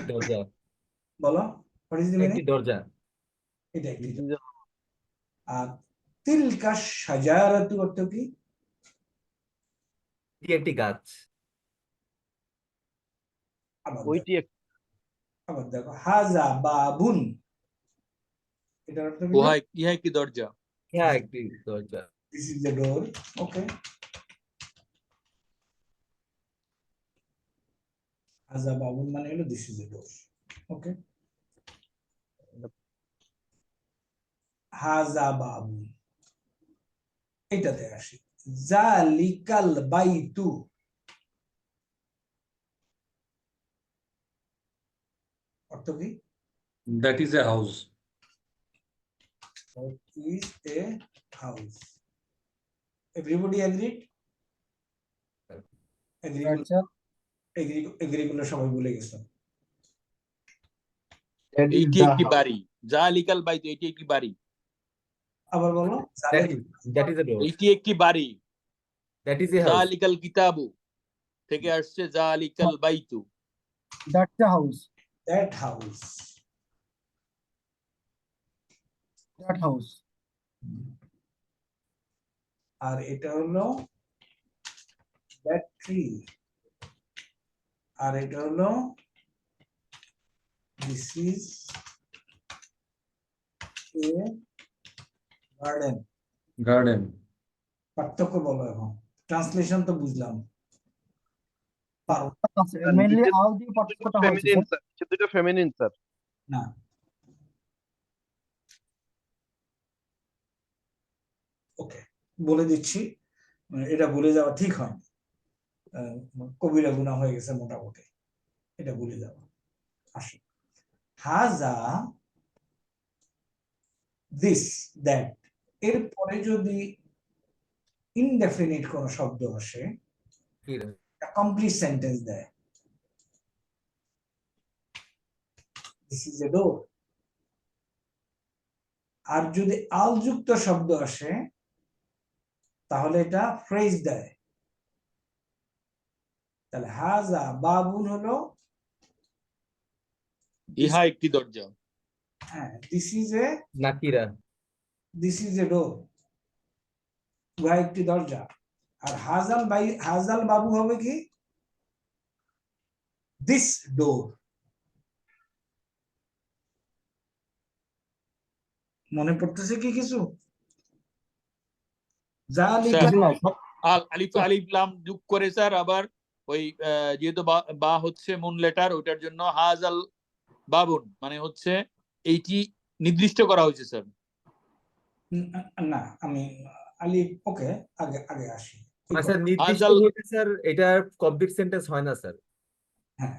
দরজা। বলো, হোয়াট ইজ দি মিনিং? একটি দরজা। এটা একটি দরজা। আর তিলকা শাজারাতু অর্থ কি? এটি একটি গাছ। ওইটি আবার দেখো হাযা বাবুন, এটার অর্থ কি? ইহা একটি দরজা। হ্যাঁ, একটি দরজা। This is the door. Okay, হাযা বাবুন মানে হলো this is the door. Okay, হাযা বাবুন। এটাতে আসি, জালিকাল বাইতু অর্থ কি? That is a house. That is a house. Everybody agreed? Agree করলে সবাই বলে গেছে। এইটি একটি বাড়ি। জালিকাল বাইতু, এটি একটি বাড়ি। আবার বলো, that is a door. এইটি একটি বাড়ি। That is a house. জালিকাল কিতাবু থেকে আসছে জালিকাল বাইতু। That's the house. that house. That house. আর এটা হলো ব্যাটারি, আর এটা হলো this is a garden. Garden. পার্থক্য বলো এখন, ট্রান্সলেশন তো বুঝলাম, পারো মেনলি আও দিয়ে পার্থক্যটা হয়েছে ফেমিনিন স্যার, দুটো ফেমিনিন স্যার। না? ওকে, বলে দিচ্ছি, এটা ভুলে যাওয়া ঠিক হয়, কবিরা গুনাহ হয়ে গেছে মোটামুটি, এটা ভুলে যাওয়া। আসো, হাজা, দিস, দ্যাট, এরপরে যদি ইনডেফিনিট কোন শব্দ আসে, কমপ্লিট সেন্টেন্স দেয়, দিস ইজ এ ডোর। আর যদি আল যুক্ত শব্দ আসে তাহলে এটা ফ্রেজ দেয়। তাহলে হাজা বাবুন হলো, ইহা একটি দরজা। হ্যাঁ, দিস ইজ এ, নাকিরা। দিস ইজ এ ডোর, উহা একটি দরজা। আর হাজাল বাবু হবে কি, দিস ডোর। মনে পড়তেছে কি কিছু? যা স্যার লিখলাম আলিফ আলিফ লাম যোগ করে স্যার, আবার ওই যেহেতু বা হচ্ছে মুন লেটার, ওইটার জন্য হাজাল বাবুন মানে হচ্ছে এইটি নির্দিষ্ট করা হয়েছে স্যার। না, আমি আলিফ, ওকে, আগে আগে আসি। স্যার নির্দিষ্ট হাজাল, হলে স্যার এটা কমপ্লিট সেন্টেন্স হয় না স্যার। হ্যাঁ,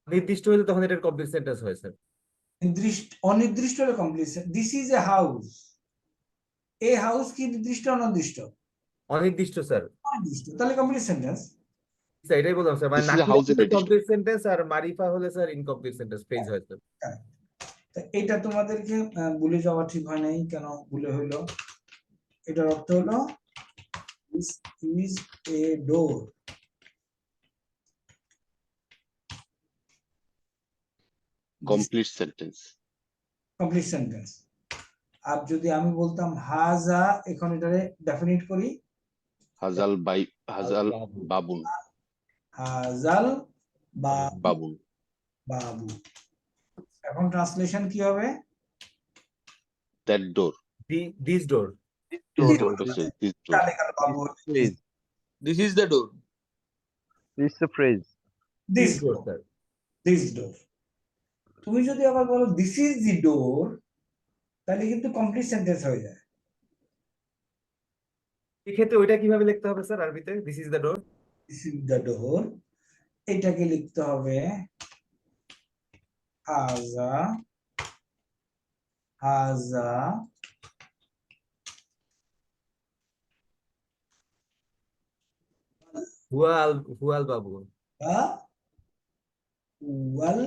নির্দিষ্ট হলে তখন এটা কমপ্লিট সেন্টেন্স হয় স্যার। অনির্দিষ্ট হলে complete. This is a house, a house কি নির্দিষ্ট অনির্দিষ্ট? অনির্দিষ্ট স্যার। অনির্দিষ্ট, তাহলে কমপ্লিট সেন্টেন্স। স্যার এটাই বললাম স্যার, মানে This is a নাকিরা house হলে edition. কমপ্লিট সেন্টেন্স আর মারিফা হলে স্যার ইনকমপ্লিট সেন্টেন্স ফ্রেজ হয় স্যার। এটা তোমাদেরকে ভুলে যাওয়া ঠিক হয় নাই, কেন ভুলে হইলো? এটার অর্থ হলো this is a door, Complete sentence. Complete sentence. আর যদি আমি বলতাম হাজা, এখন এটারে ডেফিনিট করি, Hazal babun. হাজাল Babun. বাবু। এখন ট্রান্সলেশন কি হবে? That door. This door. This door. তাহলে কাল বাবু, this is the door. This is phrase. This door door, sir. This ডোর। তুমি যদি আবার বলো দিস ইজ দি ডোর, তাহলে কিন্তু কমপ্লিট সেন্টেন্স হয়ে যায়। এক্ষেত্রে ওইটা কিভাবে লিখতে হবে স্যার আরবিতে? This is the door. This is the ডোর, এটাকে লিখতে হবে হাজা, হাজা হুয়াল বাবু। ওয়াল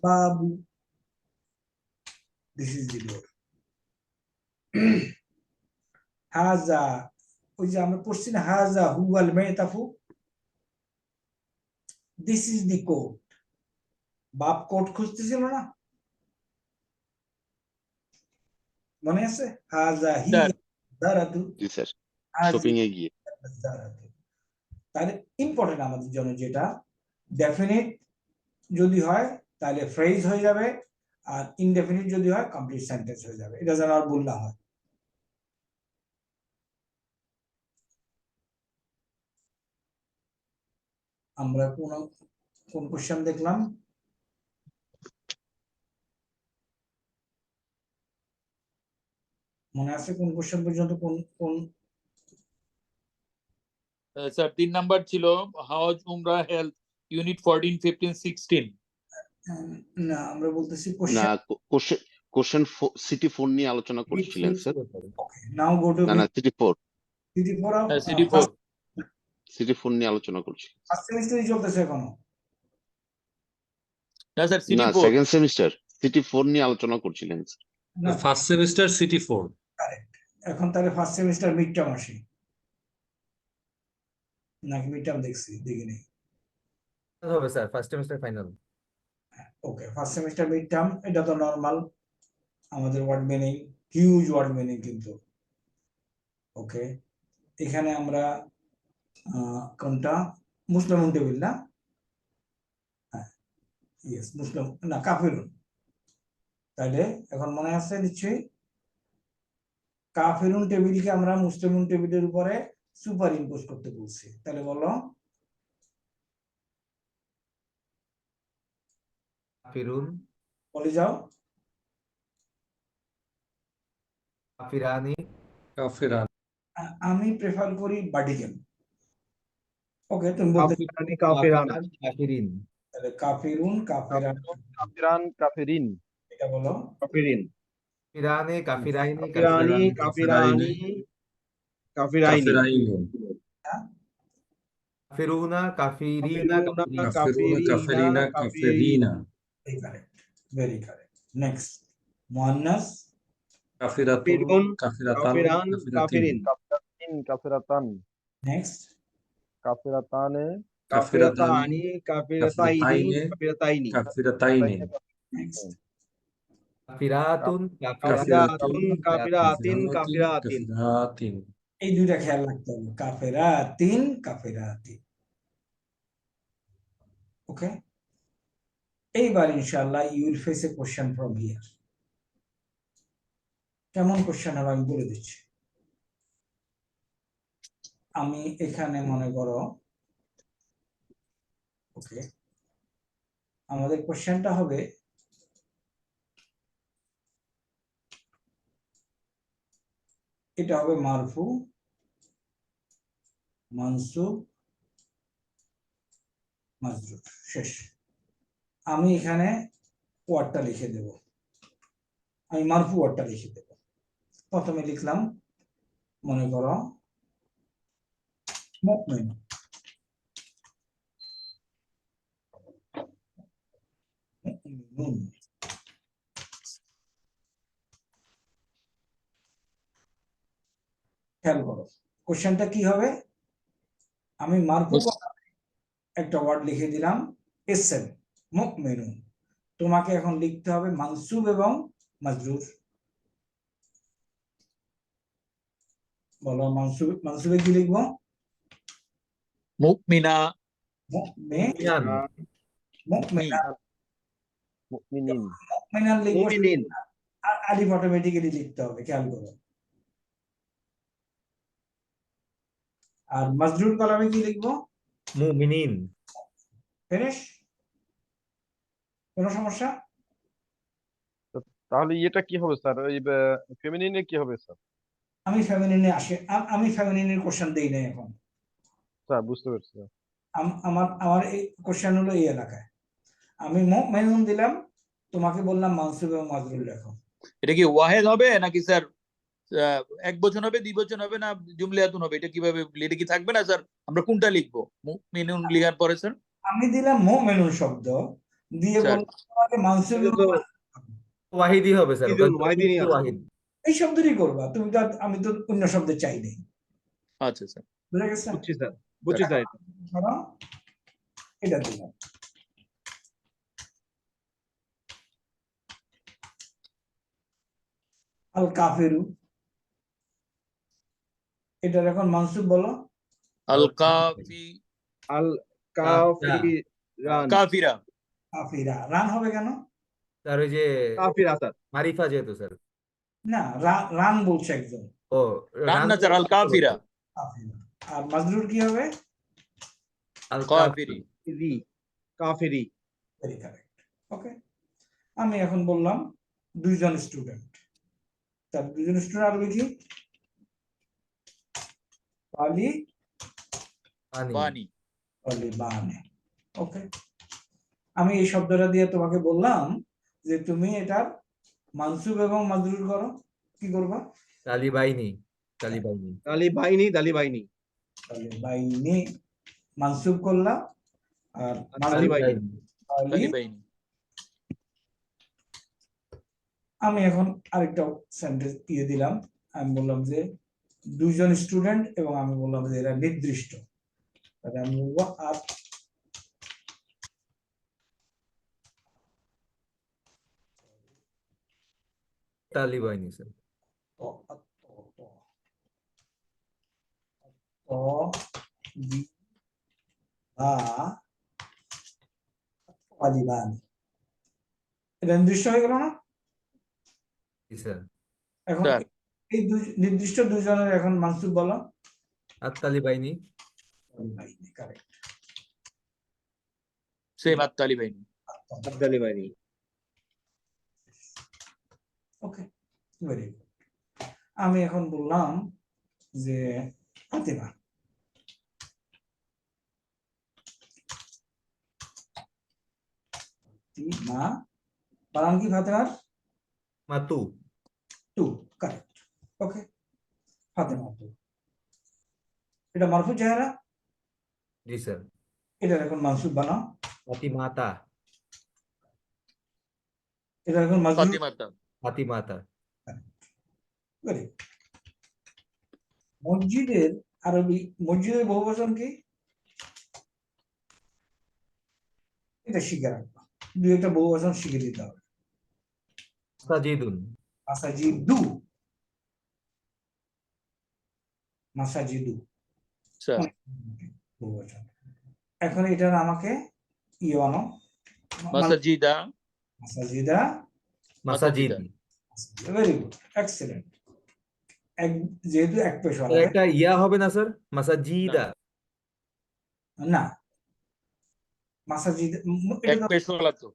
বাবু, দিস ইজ দি ডোর। হাজা, ওই যে আমরা পড়ছি না, হাজা হুয়াল মেতাফু, দিস ইজ দি কোট। বাপ কোট খুঁজতেছিল না, মনে আছে? হাজা হি স্যার দারাতু, Yes, sir. হাজি Shopping এ গিয়ে। দারাতু। তাহলে ইম্পর্টেন্ট আমাদের জন্য যেটা, ডেফিনিট যদি হয় তাহলে ফ্রেজ হয়ে যাবে, আর ইনডেফিনিট যদি হয় কমপ্লিট সেন্টেন্স হয়ে যাবে। এটা যেন আর ভুল না হয়। আমরা কোন কোশ্চেন দেখলাম? মনে আছে কোন কোশ্চেন পর্যন্ত? কোন স্যার 3 নাম্বার ছিল হাউজ উমরা হেলথ ইউনিট 14 15 16। না, আমরা বলতেছি না, কোশ্চেন। কোশ্চেন সিটি 4 নিয়ে আলোচনা করছিলেন স্যার। নাও গো টু না সিটি 4 সিটি 4 সিটি 4 নিয়ে আলোচনা করছি। ফার্স্ট সেমিস্টারই চলতেছে এখনো। না স্যার সিটি না 4। সেকেন্ড সেমিস্টার সিটি 4 নিয়ে আলোচনা করছিলেন স্যার। না, ফার্স্ট সেমিস্টার সিটি 4। এখন তাহলে ফার্স্ট সেমিস্টার মিড টার্ম আসি নাকি? মিড টার্ম দেখিনি। হবে sir first semester final. Okay, first semester mid term, এটা তো নরমাল। আমাদের word meaning, huge word meaning কিন্তু। ওকে, এখানে আমরা কোনটা মুসলিম টেবিল না, হ্যাঁ ইয়েস মুসলিম না কাফিরুন, তাহলে এখন মনে আছে নিশ্চয়ই কাফিরুন টেবিলকে আমরা মুসলিম টেবিলের উপরে সুপার ইম্পোজ করতে বলছি, তাহলে বলো কাফিরুন, বলে যাও। কাফিরানি, Kafiran. আমি প্রেফার করি ভার্টিক্যাল। ওকে, তুমি বলতে কাফিরানি কাফিরান কাফিরান, কাফিরিন, তাহলে কাফিরুন কাফিরান, কাফিরান কাফিরিন এটা বলো। কাফিরিন, কাফিরানে, কাফিরাইনি, কাফিরানি, কাফিরানি, কাফিরাইনি, Kafirain. কাফিরুনা, কাফিরিনা, কাফিরুনা, কাফিরিন, Kafiruna, কাফিরিনা, Kafirina. Very correct, very correct. Next মুয়ান্নাস, Kafiratun, কাফিরুন, Kafiratan, কাফিরান, Kafiratin. কাফিরিন, কাফিরাতিন কাফিরাতান নেক্সট কাফিরাতানে কাফিরাতানি, কাফিরাতাইনি, Kafirataine, কাফিরাতাইনি, Kafirataine. নেক্সট কাফিরাতুন, কাফিরাতুন, কাফিরাতিন, Kafiratin, কাফিরাতিন। Kafiratin. এই দুইটা খেয়াল রাখতে হবে, কাফেরাতিন কাফেরাতিন। ওকে, এইবার ইনশাআল্লাহ you will face a question from here. কেমন কোশ্চেন হবে আমি বলে দিচ্ছি। আমি এখানে মনে করো, ওকে, আমাদের কোশ্চেনটা হবে এটা হবে মারফু মানসুব মাজরুর, শেষ। আমি এখানে ওয়ার্ডটা লিখে দেব, আমি মারফু ওয়ার্ডটা লিখে দেব। প্রথমে লিখলাম মনে করো মুমিন, মুমিনুন। খেয়াল করো কোশ্চেনটা কি হবে, আমি মারফু একটা ওয়ার্ড লিখে দিলাম ইসম মুমিনুন, তোমাকে এখন লিখতে হবে মানসুব এবং মাজরুর। বলো মানসুবে কি লিখবো? মুমিনা, মুমিনান, মুমিনা, মুমিনিন মুমিনান লিখবো, মুমিনিন, আলিফ অটোমেটিক্যালি লিখতে হবে, খেয়াল করো। আর মাজরুর কলামে কি লিখবো? মুমিনিন, ফিনিশ, কোনো সমস্যা? তাহলে এটা কি হবে স্যার ওই ফেমিনিনে কি হবে স্যার? আমি ফেমিনিনে আসে, আমি ফেমিনিনের কোশ্চেন দেই নাই এখন। স্যার বুঝতে পারছি স্যার। আমার এই কোশ্চেন হলো এই এলাকায়, আমি মুমিনুন দিলাম, তোমাকে বললাম মানসুব এবং মাজরুর লেখো। এটা কি ওয়াহেদ হবে নাকি স্যার এক বচন হবে, দ্বিবচন হবে, না জুমলাতুন হবে? এটা কিভাবে, এটা কি থাকবে না স্যার? আমরা কোনটা লিখবো মুমিনুন লিখার পরে স্যার? আমি দিলাম মুমিনুন শব্দ দিয়ে স্যার। বললাম তোমাকে মানসুব এবং ওয়াহিদি হবে স্যার, ওয়াহিদুন, ওয়াহিদিনই আছে। ওয়াহিদ। এই শব্দটি করবা, তুমি তো আমি তো অন্য শব্দ চাই নাই, আচ্ছা স্যার, বুঝে গেছে? বুঝছি স্যার, বুঝছি স্যার। ধরো এটা দিলাম, আল কাফিরু, এটার এখন মানসুব বলো। আল কাফি, আল কাফিরান, কাফিরা, কাফিরা, রান হবে কেন? স্যার ওই যে কাফিরা স্যার, মারিফা যেহেতু স্যার। না, রান বলছে একজন, ও রান্না স্যার, আল কাফিরা, কাফিরা। আর মাজরুর কি হবে? আল কাফিরি। রি, কাফিরি। Very correct. ওকে, আমি এখন বললাম দুইজন স্টুডেন্ট, তার দুজন স্টুডেন্ট আরবি কি? পালি পানি, বানি, পালি বানে। ওকে, আমি এই শব্দটা দিয়ে তোমাকে বললাম যে তুমি এটার মানসুব এবং মাজরুর করো, কি করবা? তালিবাইনি, তালিবাইনি, তালিবাইনি, দালিবাইনি, বাইনি মানসুব করলাম, আর তালিবাইনি। পালি। তালিবাইনি। আমি এখন আরেকটা সেন্টেন্স দিয়ে দিলাম, আমি বললাম যে দুইজন স্টুডেন্ট, এবং আমি বললাম যে এরা নির্দিষ্ট, তাহলে আমি বলবো আর তালিবাইনি স্যার। তালিবান। এটা নির্দিষ্ট হয়ে গেল না? জি স্যার। এখন স্যার। এই নির্দিষ্ট দুজনের এখন মানসুব বলো। আত-তালিবাইনি। কারেক্ট। সেম আত-তালিবাইনি। আবদালি বাহিনী। ওকে, ভেরি গুড। আমি এখন বললাম যে ফাতিমা। মা বানান কি ফাতেমার? মাতু। টু, কারেক্ট। ওকে, ফাতেমা টু। এটা মারফু চেহারা, জি স্যার। এটা এখন মানসুব বানাও। ফাতিমাতা। এটা এখন মাজরুর। ফাতিমাতা। ফাতিমাতা। Very good. মসজিদের আরবি, মসজিদের বহুবচন কি? এটা শিখে রাখবা, দুই একটা বহুবচন শিখে দিতে হবে। মাসাজিদুন। মাসাজিদু, মাসাজিদু স্যার। বহুবচন। এখন এটার আমাকে বানো, মাসাজিদা। মাসাজিদা। মাসাজিদ। Very good, excellent. যেহেতু এক পেশ স্যার, একটা ইয়া হবে না স্যার? মাসাজিদা। না, মাসাজিদ এক পেশওয়ালা তো,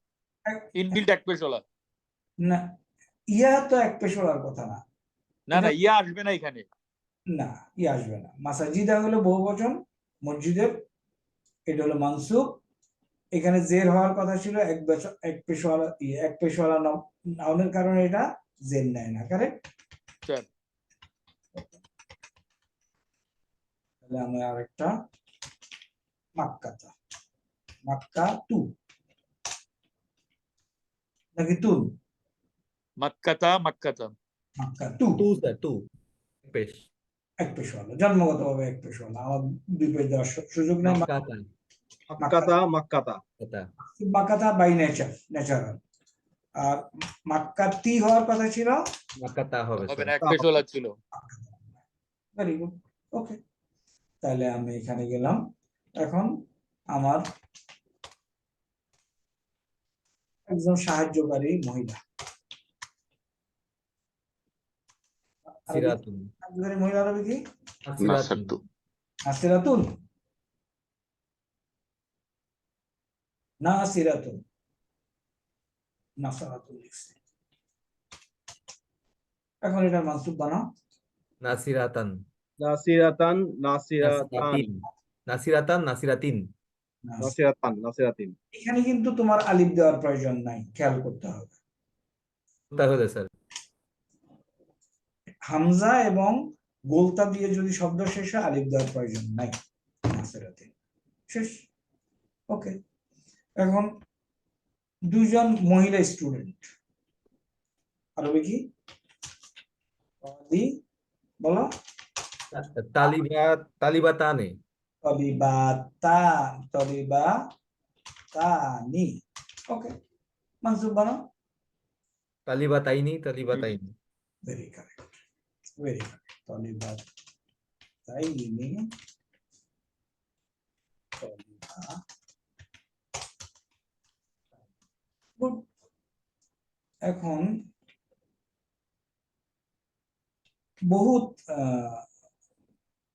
ইনবিল্ট এক পেশওয়ালা। না, ইয়া তো এক পেশওয়ালার কথা না। না না, ইয়া আসবে না এখানে। না, ইয়া আসবে না। মাসাজিদা হলো বহুবচন মসজিদের, এটা হলো মানসুব। এখানে জের হওয়ার কথা ছিল এক পেশওয়ালা নাউনের কারণে এটা জের নেয় না। Correct sir. তাহলে আমরা আরেকটা মাক্কাতা, মাক্কা টু নাকি তুন? মাক্কাতা, মাক্কাতা। মাক্কা টু, টু স্যার, টু। পেশ। এক পেশওয়ালা, জন্মগতভাবে এক পেশওয়ালা। আমার দুই পেশ দেওয়ার সুযোগ নেই। মাক্কাতা। মাক্কাতা, মাক্কাতা। মাক্কাতা। মাক্কাতা বাই নেচার, ন্যাচারাল। আর মাক্কাতি হওয়ার কথা ছিল, মাক্কাতা হবে হবে স্যার। না, এক পেশওয়ালা ছিল। Very good. ওকে, তাহলে আমি এখানে গেলাম। এখন আমার একজন সাহায্যকারী মহিলা, সিরাতুন। সাহায্যকারী মহিলা আরবি কি? নাসিরাতুন। নাসারতু। নাসিরাতুন, নাসিরাতুন, নাসারাতুন লিখছি। এখন এটার মানসুব বানাও। নাসিরাতান। নাসিরাতান, নাসিরাতান, নাসিরাতিন। নাসিরাতান, নাসিরাতিন। নাসিরাতান, নাসিরাতিন। এখানে কিন্তু তোমার আলিফ দেওয়ার প্রয়োজন নাই, খেয়াল করতে হবে। তাহলে স্যার হামজা এবং গোলতা দিয়ে যদি শব্দ শেষ হয়, আলিফ দেওয়ার প্রয়োজন নাই। নাসিরাতিন শেষ। ওকে, এখন দুইজন মহিলা স্টুডেন্ট, আরবি কি? বলো। তালিবাতানে। তলিবাতানি। ওকে, মানসুব বানাও। তালিবাতাইনি, তালিবাতাইনি। Very correct, very correct. তলিবাতাইনি, গুড। এখন বহুত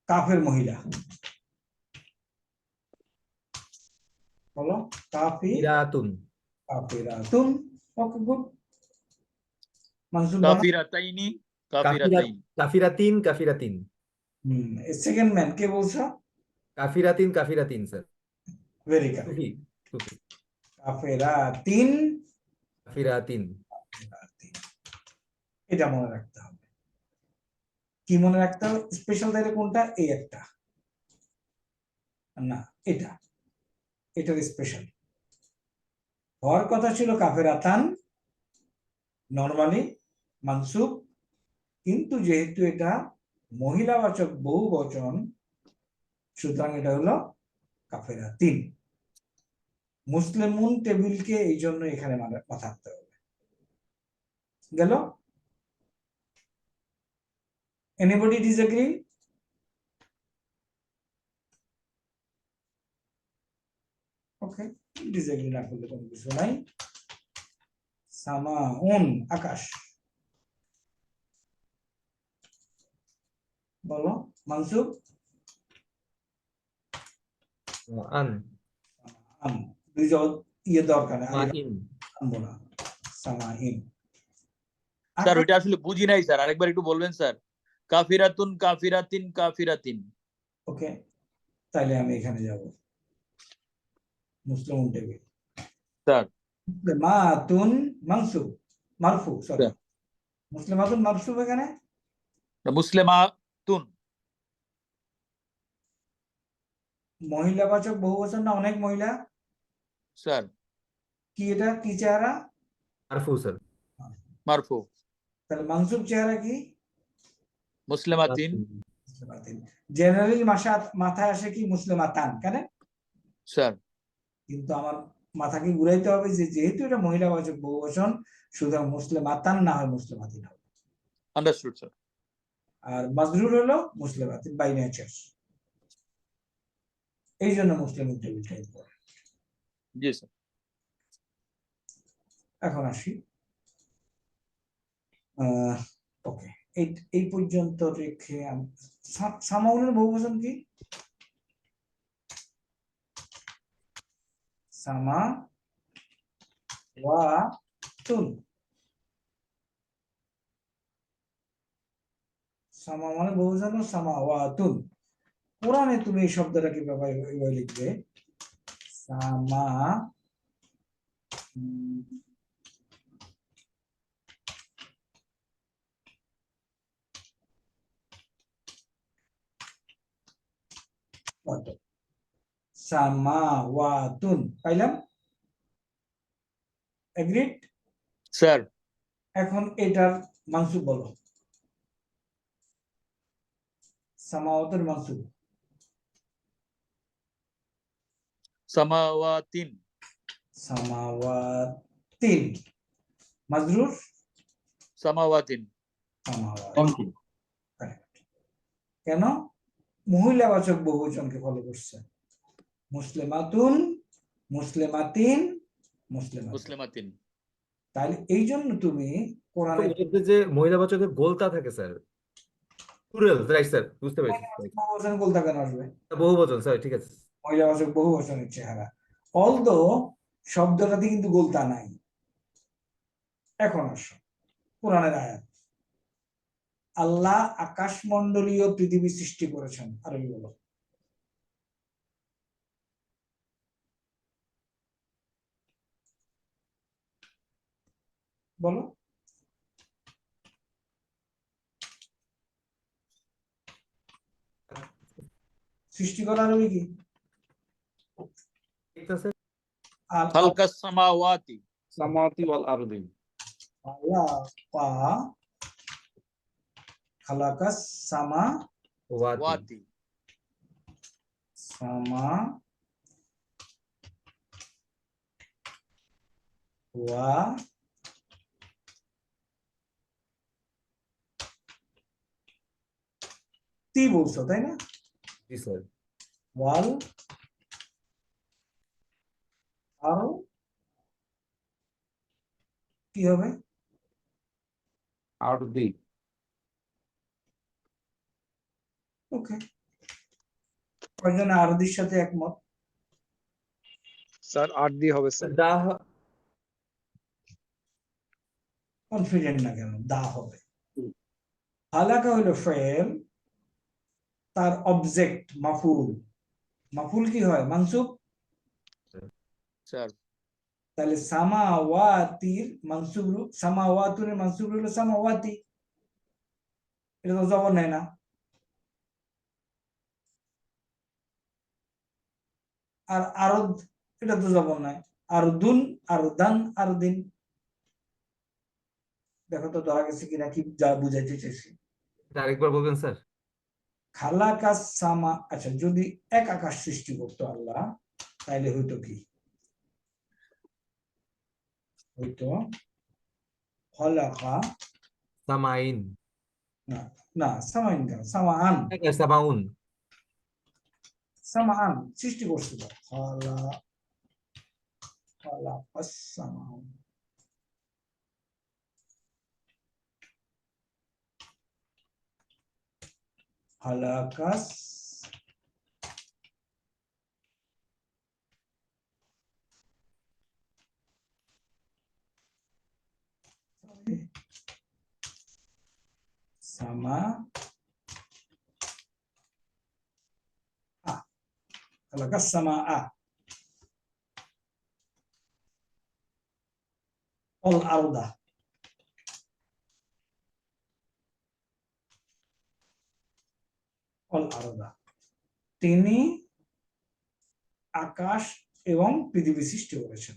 কাফের মহিলা, বলো। কাফিরাতুন। কাফিরাতুন। ওকে, গুড। মানসুব বানাও। কাফিরাতাইনি, কাফিরাতাইন। কাফিরাতিন, কাফিরাতিন। সেকেন্ড ম্যান কে বলছো? কাফিরাতিন, কাফিরাতিন স্যার। Very correct. সুফি, সুফি। কাফিরাতিন, কাফিরাতিন। এটা মনে রাখতে হবে। কি মনে রাখতে হবে? স্পেশাল তাইলে কোনটা? এই একটা না, এটা, এটার স্পেশাল হওয়ার কথা ছিল কাফেরাতান, নরমালি মানসুব, কিন্তু যেহেতু এটা মহিলাবাচক বহুবচন, সুতরাং এটা হলো কাফেরাতিন। মুসলিমুন টেবিলকে এই জন্য এখানে মাথা রাখতে হবে। গেল? Anybody disagree? ওকে, ডিসএগ্রি না করলে কোনো কিছু নাই। সামাউন আকাশ, বলো মানসুব। আন আন দুই ইয়ে দরকার নেই, মা আলিফ ইন আনবো না। সামাইন স্যার ওইটা আসলে বুঝি নাই স্যার, আরেকবার একটু বলবেন স্যার। কাফিরাতুন কাফিরাতিন কাফিরাতিন। ওকে, তাইলে আমি এখানে যাব মুসলিম টেবিল। স্যার মুসলিমাতুন মানসুব মারফু, সরি স্যার। মুসলিমাতুন মারফুব এখানে মুসলিমাতুন মহিলাবাচক বহুবচন না অনেক মহিলা? স্যার কি এটা কি চেহারা? মারফু স্যার মারফু। তাহলে মানসুব চেহারা কি? মুসলিমাতিন মুসলিমাতিন। জেনারেলি মাথায় আসে কি মুসলিমাতান, কেন? স্যার। কিন্তু আমার মাথাকে ঘুরাইতে হবে যে যেহেতু এটা মহিলাবাচক বহুবচন, সুতরাং মুসলিমাতান না হয় মুসলিমাতিন হবে। Understood sir. আর মাজরুর হলো মুসলিমাতিন বাই নেচার, এই জন্য মুসলিম টেবিলটা ইম্পর্টেন্ট। জি স্যার। এখন আসি, ওকে, এই পর্যন্ত রেখে সামাউনের বহুবচন কি? সামা ওয়া তুন। সামা মানে বহুবচন, সামা ওয়া তুন। কোরআনে তুমি এই শব্দটা কিভাবে লিখবে? সামা সামাওয়াতুন, পাইলাম? Agreed sir. এখন এটার মানসুব বলো। সামাওয়াতুর মানসুব সামাওয়াতিন। সামাওয়াতিন। মাজরুর সামাওয়াতিন। সামাওয়াতিন। কেন? মহিলাবাচক বহুবচনকে ফলো করছে। মুসলিমাতুন, মুসলিমাতিন, মুসলিমাতিন। তাহলে এই জন্য তুমি কোরআনে যে মহিলাবাচকের গোলতা থাকে স্যার, প্লুরাল, রাইট স্যার, বুঝতে পেরেছি। বহুবচন গোলতা কেন আসবে? বহুবচন স্যার, ঠিক আছে। মহিলাবাচক বহুবচনের চেহারা, অলদো শব্দটাতে কিন্তু গোলতা নাই। এখন আসো কোরআনের আয়াত। আল্লাহ আকাশমণ্ডলীয় পৃথিবী সৃষ্টি করেছেন, আরবি বলো। বলো সৃষ্টি করা আরবি কি? খালকাস সামাওয়াতি। সামাওয়াতি ওয়াল আরদি। খালাকাস সামা ওয়াতি। সামা ওয়া তি বলছো, তাই না? জি স্যার। ওয়াল আরো কি হবে? আরদি। ওকে, কয়জন আরদির সাথে একমত? স্যার আরদি হবে স্যার। কনফিডেন্ট না কেন? দা হবে। হালাকা হইলো ফেল, তার অবজেক্ট মাফুল। মাফুল কি হয়? মানসুব। স্যার। তাহলে সামাওয়াতির মানসুব, সামাওয়াতুনের মানসুব হলো সামাওয়াতি, এটা তো জবর নেয় না। আর আরদ, এটা তো জবর নাই। আরদুন, আরদান, আরদিন। দেখো তো ধরা গেছে কিনা, কি যা বুঝাইতে চাইছি। আরেকবার বলবেন স্যার। খালাকাস সামা, আচ্ছা যদি এক আকাশ সৃষ্টি করতো আল্লাহ, তাইলে হইতো কি? হইতো খালাকা সামাইন। না না, সামাইন কেন? সামাআন। সামাউন। সামাআন সৃষ্টি করছিল। খালা খালাকাস সামা খালাকাস সামা খালাকাস সামা অল আরদা অল আরদা তিনি আকাশ এবং পৃথিবী সৃষ্টি করেছেন।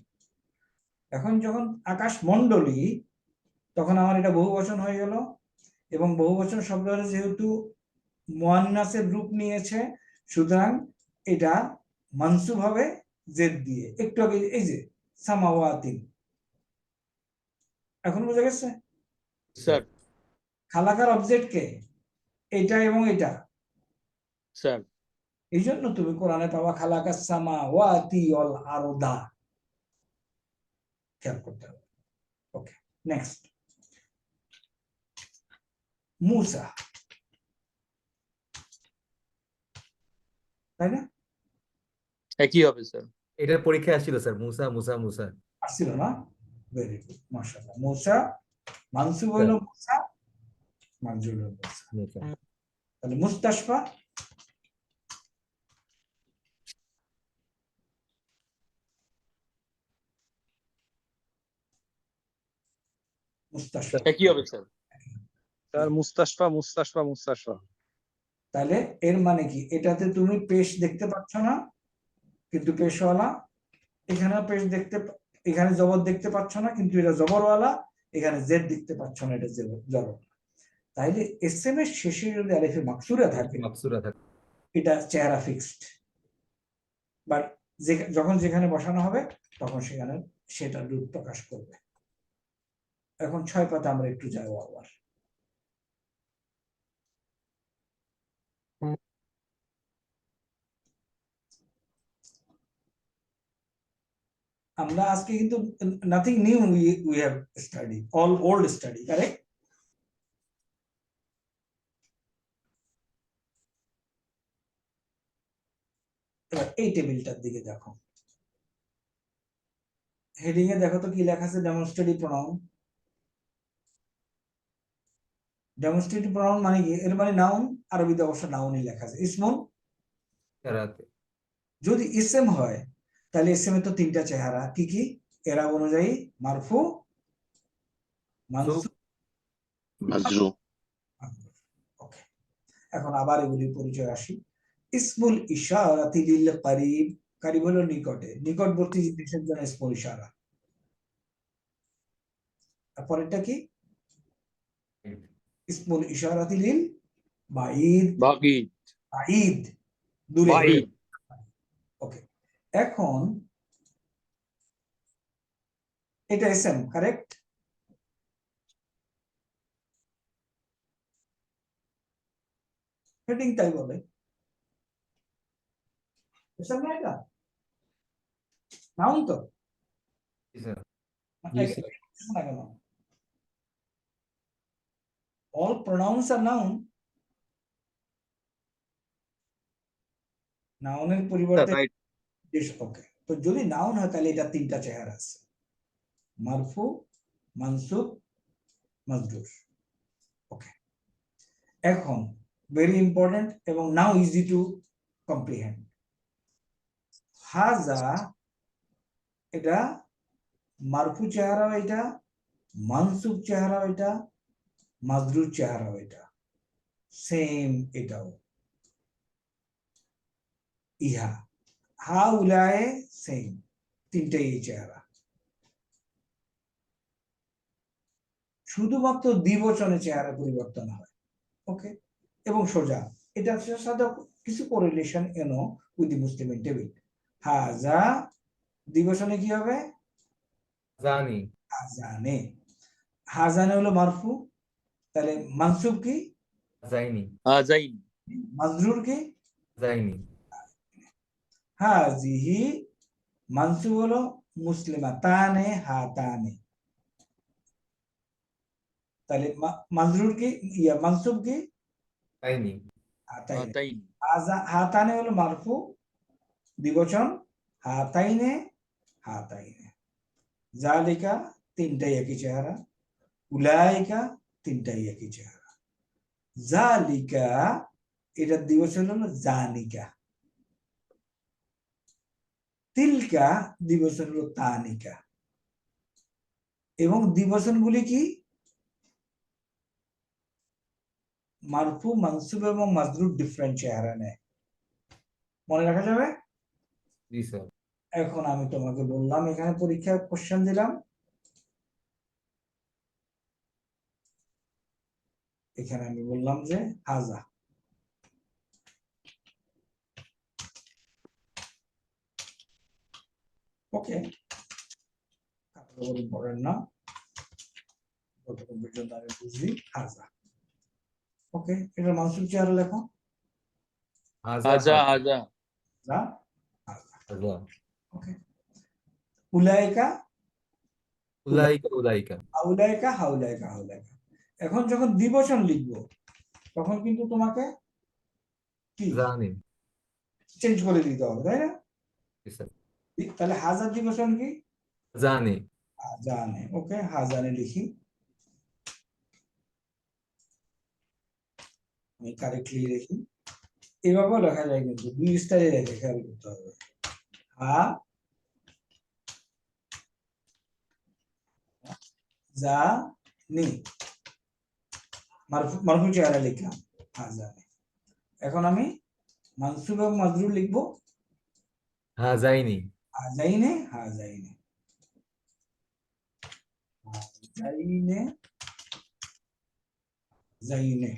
এখন যখন আকাশ মণ্ডলী তখন আমার এটা বহুবচন হয়ে গেল, এবং বহুবচন শব্দটা যেহেতু মুয়ান্নাসের রূপ নিয়েছে সুতরাং এটা মানসুব হবে জেদ দিয়ে। একটু আগে এই যে সামাওয়াতিন, এখন বোঝা গেছে? স্যার খালাকার অবজেক্ট কে? এটা এবং এটা। স্যার এই জন্য তুমি কোরআনে পাবা খালাকাস সামাওয়াতি ওয়াল আরদা, খেয়াল করতে হবে। ওকে, নেক্সট মুসা, তাই না? একই হবে স্যার। এটার পরীক্ষায় আসছিল স্যার, মুসা মুসা মুসা। আসছিল না? ভেরি গুড, মাশাআল্লাহ। মুসা মানসুব হইল মুসা, মাজরুর হইল মুসা। মুসা। তাহলে মুস্তাশফা মুস্তাশফা একই হবে স্যার। স্যার মুস্তাশফা মুস্তাশফা মুস্তাশফা। তাহলে এর মানে কি? এটাতে তুমি পেশ দেখতে পাচ্ছ না, কিন্তু পেশওয়ালা। এখানে পেশ দেখতে, এখানে জবর দেখতে পাচ্ছ না, কিন্তু এটা জবরওয়ালা। এখানে জেড দেখতে পাচ্ছ না, এটা জবর। তাইলে এসএম এর শেষে যদি আলিফে মাকসুরা থাকে মাকসুরা থাকে। এটা চেহারা ফিক্সড, বাট যখন যেখানে বসানো হবে তখন সেখানে সেটা রূপ প্রকাশ করবে। এখন 6 পাতা আমরা একটু যাবো আবার। আমরা আজকে কিন্তু nothing new we have study, all old study, correct? এবার এই টেবিলটার দিকে দেখো, হেডিং এ দেখো তো কি লেখা আছে? Demonstrative pronoun. ডেমনস্ট্রেটিভ প্রোনাউন মানে কি? এর মানে নাউন, আরবিতে অবশ্য নাউনই লেখা আছে। ইসমুন, চেহারাতে। যদি ইসম হয় তাহলে ইসম এর তো 3টা চেহারা, কি কি? এরা অনুযায়ী মারফু, মানসুব, মাজরু। ওকে, এখন আবার এগুলির পরিচয় আসি। ইসমুল ইশারাতি লিল করিব, করিব হলো নিকটে, নিকটবর্তী জিনিসের জন্য ইসমুল ইশারা। তারপরেরটা কি? ইসমুল ইশারাতি লিল বাঈদ, বাগিদ, বাঈদ দূরে। বাঈদ। ওকে, এখন এটা ইসম, কারেক্ট? হেডিং তাই বলে। ইসম না এটা? নাউন তো? জি স্যার। না কেন? All pronouns are noun. নাউনের পরিবর্তে ওকে, তো যদি নাউন হয় তাহলে এটা 3টা চেহারা আছে, মারফু, মানসুব, মাজরুর। ওকে, এখন ভেরি ইম্পর্টেন্ট এবং নাও ইজি টু কম্প্রিহেন্ড। হাজা, এটা মারফু চেহারা, এটা মানসুব চেহারা, এটা মাজরুর চেহারা, এটা সেম। এটাও ইহা, হা উলায়ে সেম, 3টাই এই চেহারা। শুধুমাত্র দ্বিবচনে চেহারা পরিবর্তন হয়। ওকে, এবং সোজা, এটার সাথে কিছু কোরিলেশন এনো উইথ দি মুসলিম টেবিল। হাজা দ্বিবচনে কি হবে? জানি। হাজানে। হাজানে হলো মারফু, তাহলে মানসুব কি? যাইনি। যাইন। মাজরুর কি? যাইনি। হাজিহি মানসুব হলো মুসলিমাতানে হাতানে। তাহলে মাজরুর কি মানসুব কি তাইনি। হাতাইনে। তাই হাতানে হলো মারফু দ্বিবচন, হাতাইনে হাতাইনে। জালিকা তিনটাই একই চেহারা, উলাইকা তিনটাই একই চেহারা। জালিকা এটা দ্বিবচন হলো জানিকা, তিলকা দ্বিবচন হলো তানিকা। এবং দ্বিবচনগুলি কি মারফু মানসুব এবং মাজরুর ডিফারেন্ট চেহারা নেয়, মনে রাখা যাবে। জি স্যার। এখন আমি তোমাকে বললাম, এখানে পরীক্ষায় কোশ্চেন দিলাম, এখানে আমি বললাম যে হাজা, ওকে ইম্পর্টেন্ট না, যতক্ষণ পর্যন্ত আমি বুঝি হাজা। ওকে, এটা মানসুব চেহারা লেখো, হাজা হাজা হাজা যা হাজা। ওকে। উলাইকা উলাইকা উলাইকা। হাউলাইকা হাউলাইকা হাউলাইকা। এখন যখন দ্বিবচন লিখবো তখন কিন্তু তোমাকে কি জানি। চেঞ্জ করে দিতে হবে, তাই না? জি স্যার। তাহলে হাজার দ্বিবচন কি জানি। হাজানে। ওকে, হাজানে লিখি, আমি কারেক্টলি লিখি। এভাবেও লেখা যায়, কিন্তু দুই স্টাইলে লেখে, খেয়াল করতে হবে। হা যা নি, মারফু চেহারা লিখলাম হাজানে। এখন আমি মানসুব এবং মাজরুর লিখবো হাজাইনি। হাজাইনে হাজাইনে হাজাইনে হাজাইনে।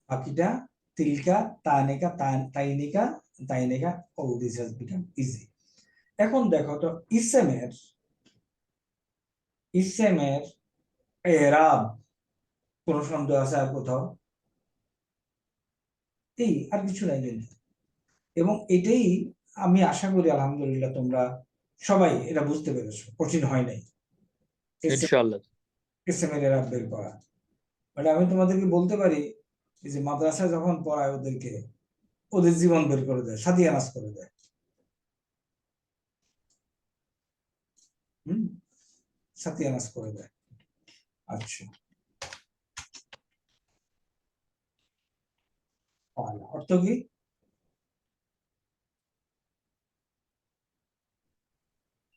বাকিটা তিলকা Tanika তাইনিকা তাইনিকা, all this has become easy. এখন দেখো তো ইসেমের এরাব কোন সন্দেহ আছে আর কোথাও? এই আর কিছু নাই কিন্তু। এবং এটাই আমি আশা করি আলহামদুলিল্লাহ তোমরা সবাই এটা বুঝতে পেরেছো, কঠিন হয় নাই ইনশাআল্লাহ। ইসেমের এরাব বের করা। মানে আমি তোমাদেরকে বলতে পারি যে মাদ্রাসায় যখন পড়ায় ওদেরকে, ওদের জীবন বের করে দেয়, সাদিয়ানাস করে দেয়। সাতিয়ানাস করে দেয়। আচ্ছা, অর্থ কি?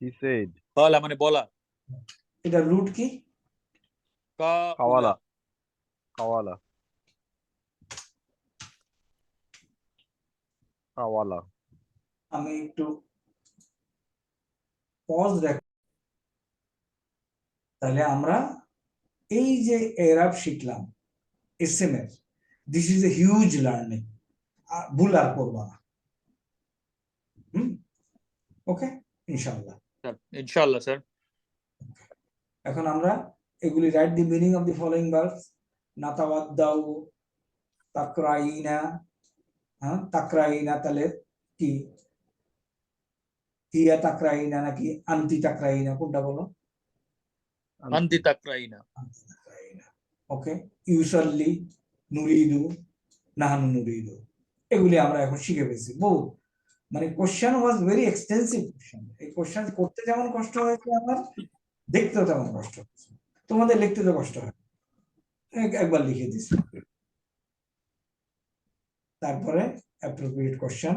He said. কলা মানে বলা। এটা রুট কি? কাওয়ালা। কাওয়ালা। কাওয়ালা। আমি একটু পজ দেখ, তাহলে আমরা এই যে এরাব শিখলাম এসএমএর, this is a huge learning, ভুল আর করবো না। ওকে, ইনশাআল্লাহ। ইনশাআল্লাহ স্যার। এখন আমরা এগুলি write the meaning of the following verbs. নাতাওয়াদ্দাউ, তাকরাইনা। তাকরাইনা তাহলে কি? হিয়া তাকরাইনা নাকি আনতি তাকরাইনা, কোনটা বলো? আনতি তাকরাইনা। ওকে, ইউসাল্লি, নুরিদু, নাহানু নুরিদু, এগুলি আমরা এখন শিখে ফেলছি বহু। মানে question was very extensive question. এই কোশ্চেন করতে যেমন কষ্ট হয়েছে আমার, দেখতেও তেমন কষ্ট হয়েছে। তোমাদের লিখতে তো কষ্ট হয়, একবার লিখে দিছি। তারপরে অ্যাপ্রোপ্রিয়েট কোশ্চেন,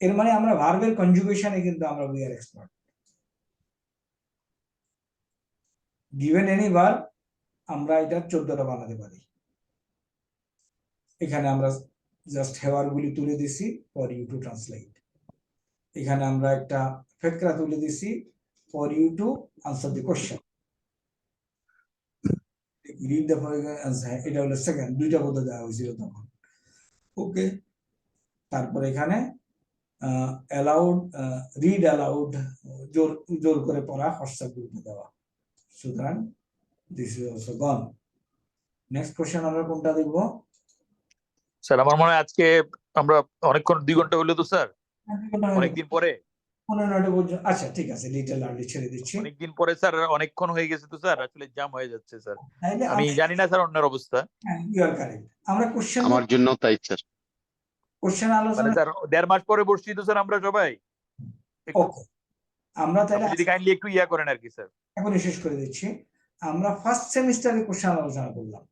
এর মানে আমরা ভার্বের কনজুগেশনে কিন্তু আমরা we are expert. Given any verb আমরা এটা 14টা বানাতে পারি। এখানে আমরা জাস্ট হেওয়ার গুলি তুলে দিছি ফর ইউ টু ট্রান্সলেট। এখানে আমরা একটা ফেকরা তুলে দিছি for you to answer the question. Read the answer, এটা হলো সেকেন্ড, দুইটা পদ্ধতি দেওয়া হয়েছিল তখন। ওকে, তারপর এখানে অ্যালাউড, রিড অ্যালাউড, জোর করে পড়া, হর্ষা গ্রুপে দেওয়া। সুতরাং this is also gone. Next question আমরা কোনটা দেখব? স্যার আমার মনে হয় আজকে আমরা অনেকক্ষণ 2 ঘন্টা হলো তো স্যার, অনেকদিন পরে 15টা পর্যন্ত। আচ্ছা ঠিক আছে, লিটল আর্লি ছেড়ে দিচ্ছি। অনেকদিন পরে স্যার, অনেকক্ষণ হয়ে গেছে তো স্যার, আসলে জাম হয়ে যাচ্ছে স্যার। তাইলে আমি জানি না স্যার অন্যের অবস্থা। You are correct. আমরা কোশ্চেন আমার জন্য তাই স্যার। মানে আলোচনা স্যার 1.5 মাস পরে বসছি তো স্যার আমরা সবাই। ওকে, আমরা তাহলে আপনি যদি কাইন্ডলি একটু ইয়া করেন আর কি স্যার। এখনই শেষ করে দিচ্ছি। আমরা ফার্স্ট সেমিস্টারে কোশ্চেন আলোচনা করলাম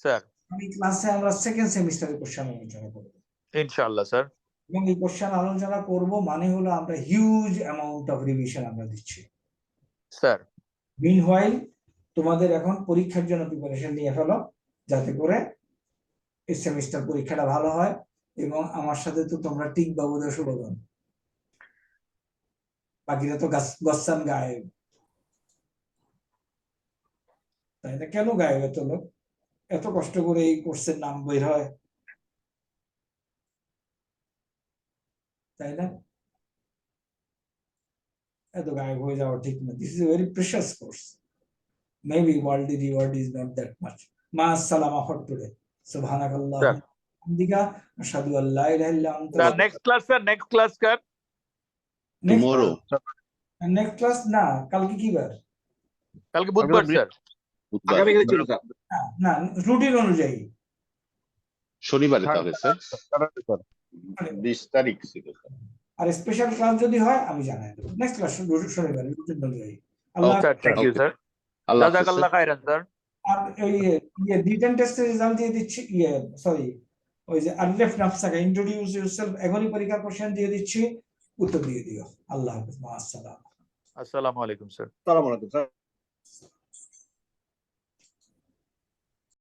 স্যার আমি ক্লাসে, আমরা সেকেন্ড সেমিস্টারে কোশ্চেন আলোচনা করব ইনশাআল্লাহ স্যার। এবং এই কোশ্চেন আলোচনা করব মানে হলো আমরা হিউজ অ্যামাউন্ট অফ রিভিশন আমরা দিচ্ছি। স্যার মিনহোয়াইল তোমাদের এখন পরীক্ষার জন্য প্রিপারেশন নিয়ে ফেলো, যাতে করে এই সেমিস্টার পরীক্ষাটা ভালো হয়। এবং আমার সাথে তো তোমরা টিক বাবুদের শুভগণ, বাকিরা তো গসান গায়েব, তাই না? কেন গায়েব এত লোক? এত কষ্ট করে এই কোর্সের নাম বের হয়, তাই না? এত গায়েব হয়ে যাওয়া ঠিক না। This is a very precious course. Maybe world reward is not that much. মা আসসালামা ফর টুডে। সুবহানাকাল্লাহ স্যার হামদিকা আশহাদু আল্লা ইলাহা ইল্লা আনতা। Sir next class sir, next class sir. Tomorrow, next class না, কালকে কি বার? কালকে বুধবার স্যার। বুধবার, আগামীকাল ছিল স্যার। না, রুটিন অনুযায়ী শনিবারে তাহলে স্যার। 20 তারিখ ছিল স্যার। আর স্পেশাল ক্লাস যদি হয় আমি জানাই দেবো। নেক্সট ক্লাস শনিবার রুটিন অনুযায়ী। আল্লাহ স্যার থ্যাংক ইউ স্যার, আল্লাহ হাফেজ জাযাকাল্লাহ স্যার। খাইরান স্যার। আর ওই রিটেন টেস্টের রেজাল্ট দিয়ে দিচ্ছি, সরি ওই যে আরলেফ নাফসাকা ইন্ট্রোডিউস ইউরসেলফ, এখনই পরীক্ষার কোশ্চেন দিয়ে দিচ্ছি, উত্তর দিয়ে দিও। আল্লাহ হাফেজ, মা আসসালাম। আসসালামু আলাইকুম স্যার। আসসালামু আলাইকুম স্যার।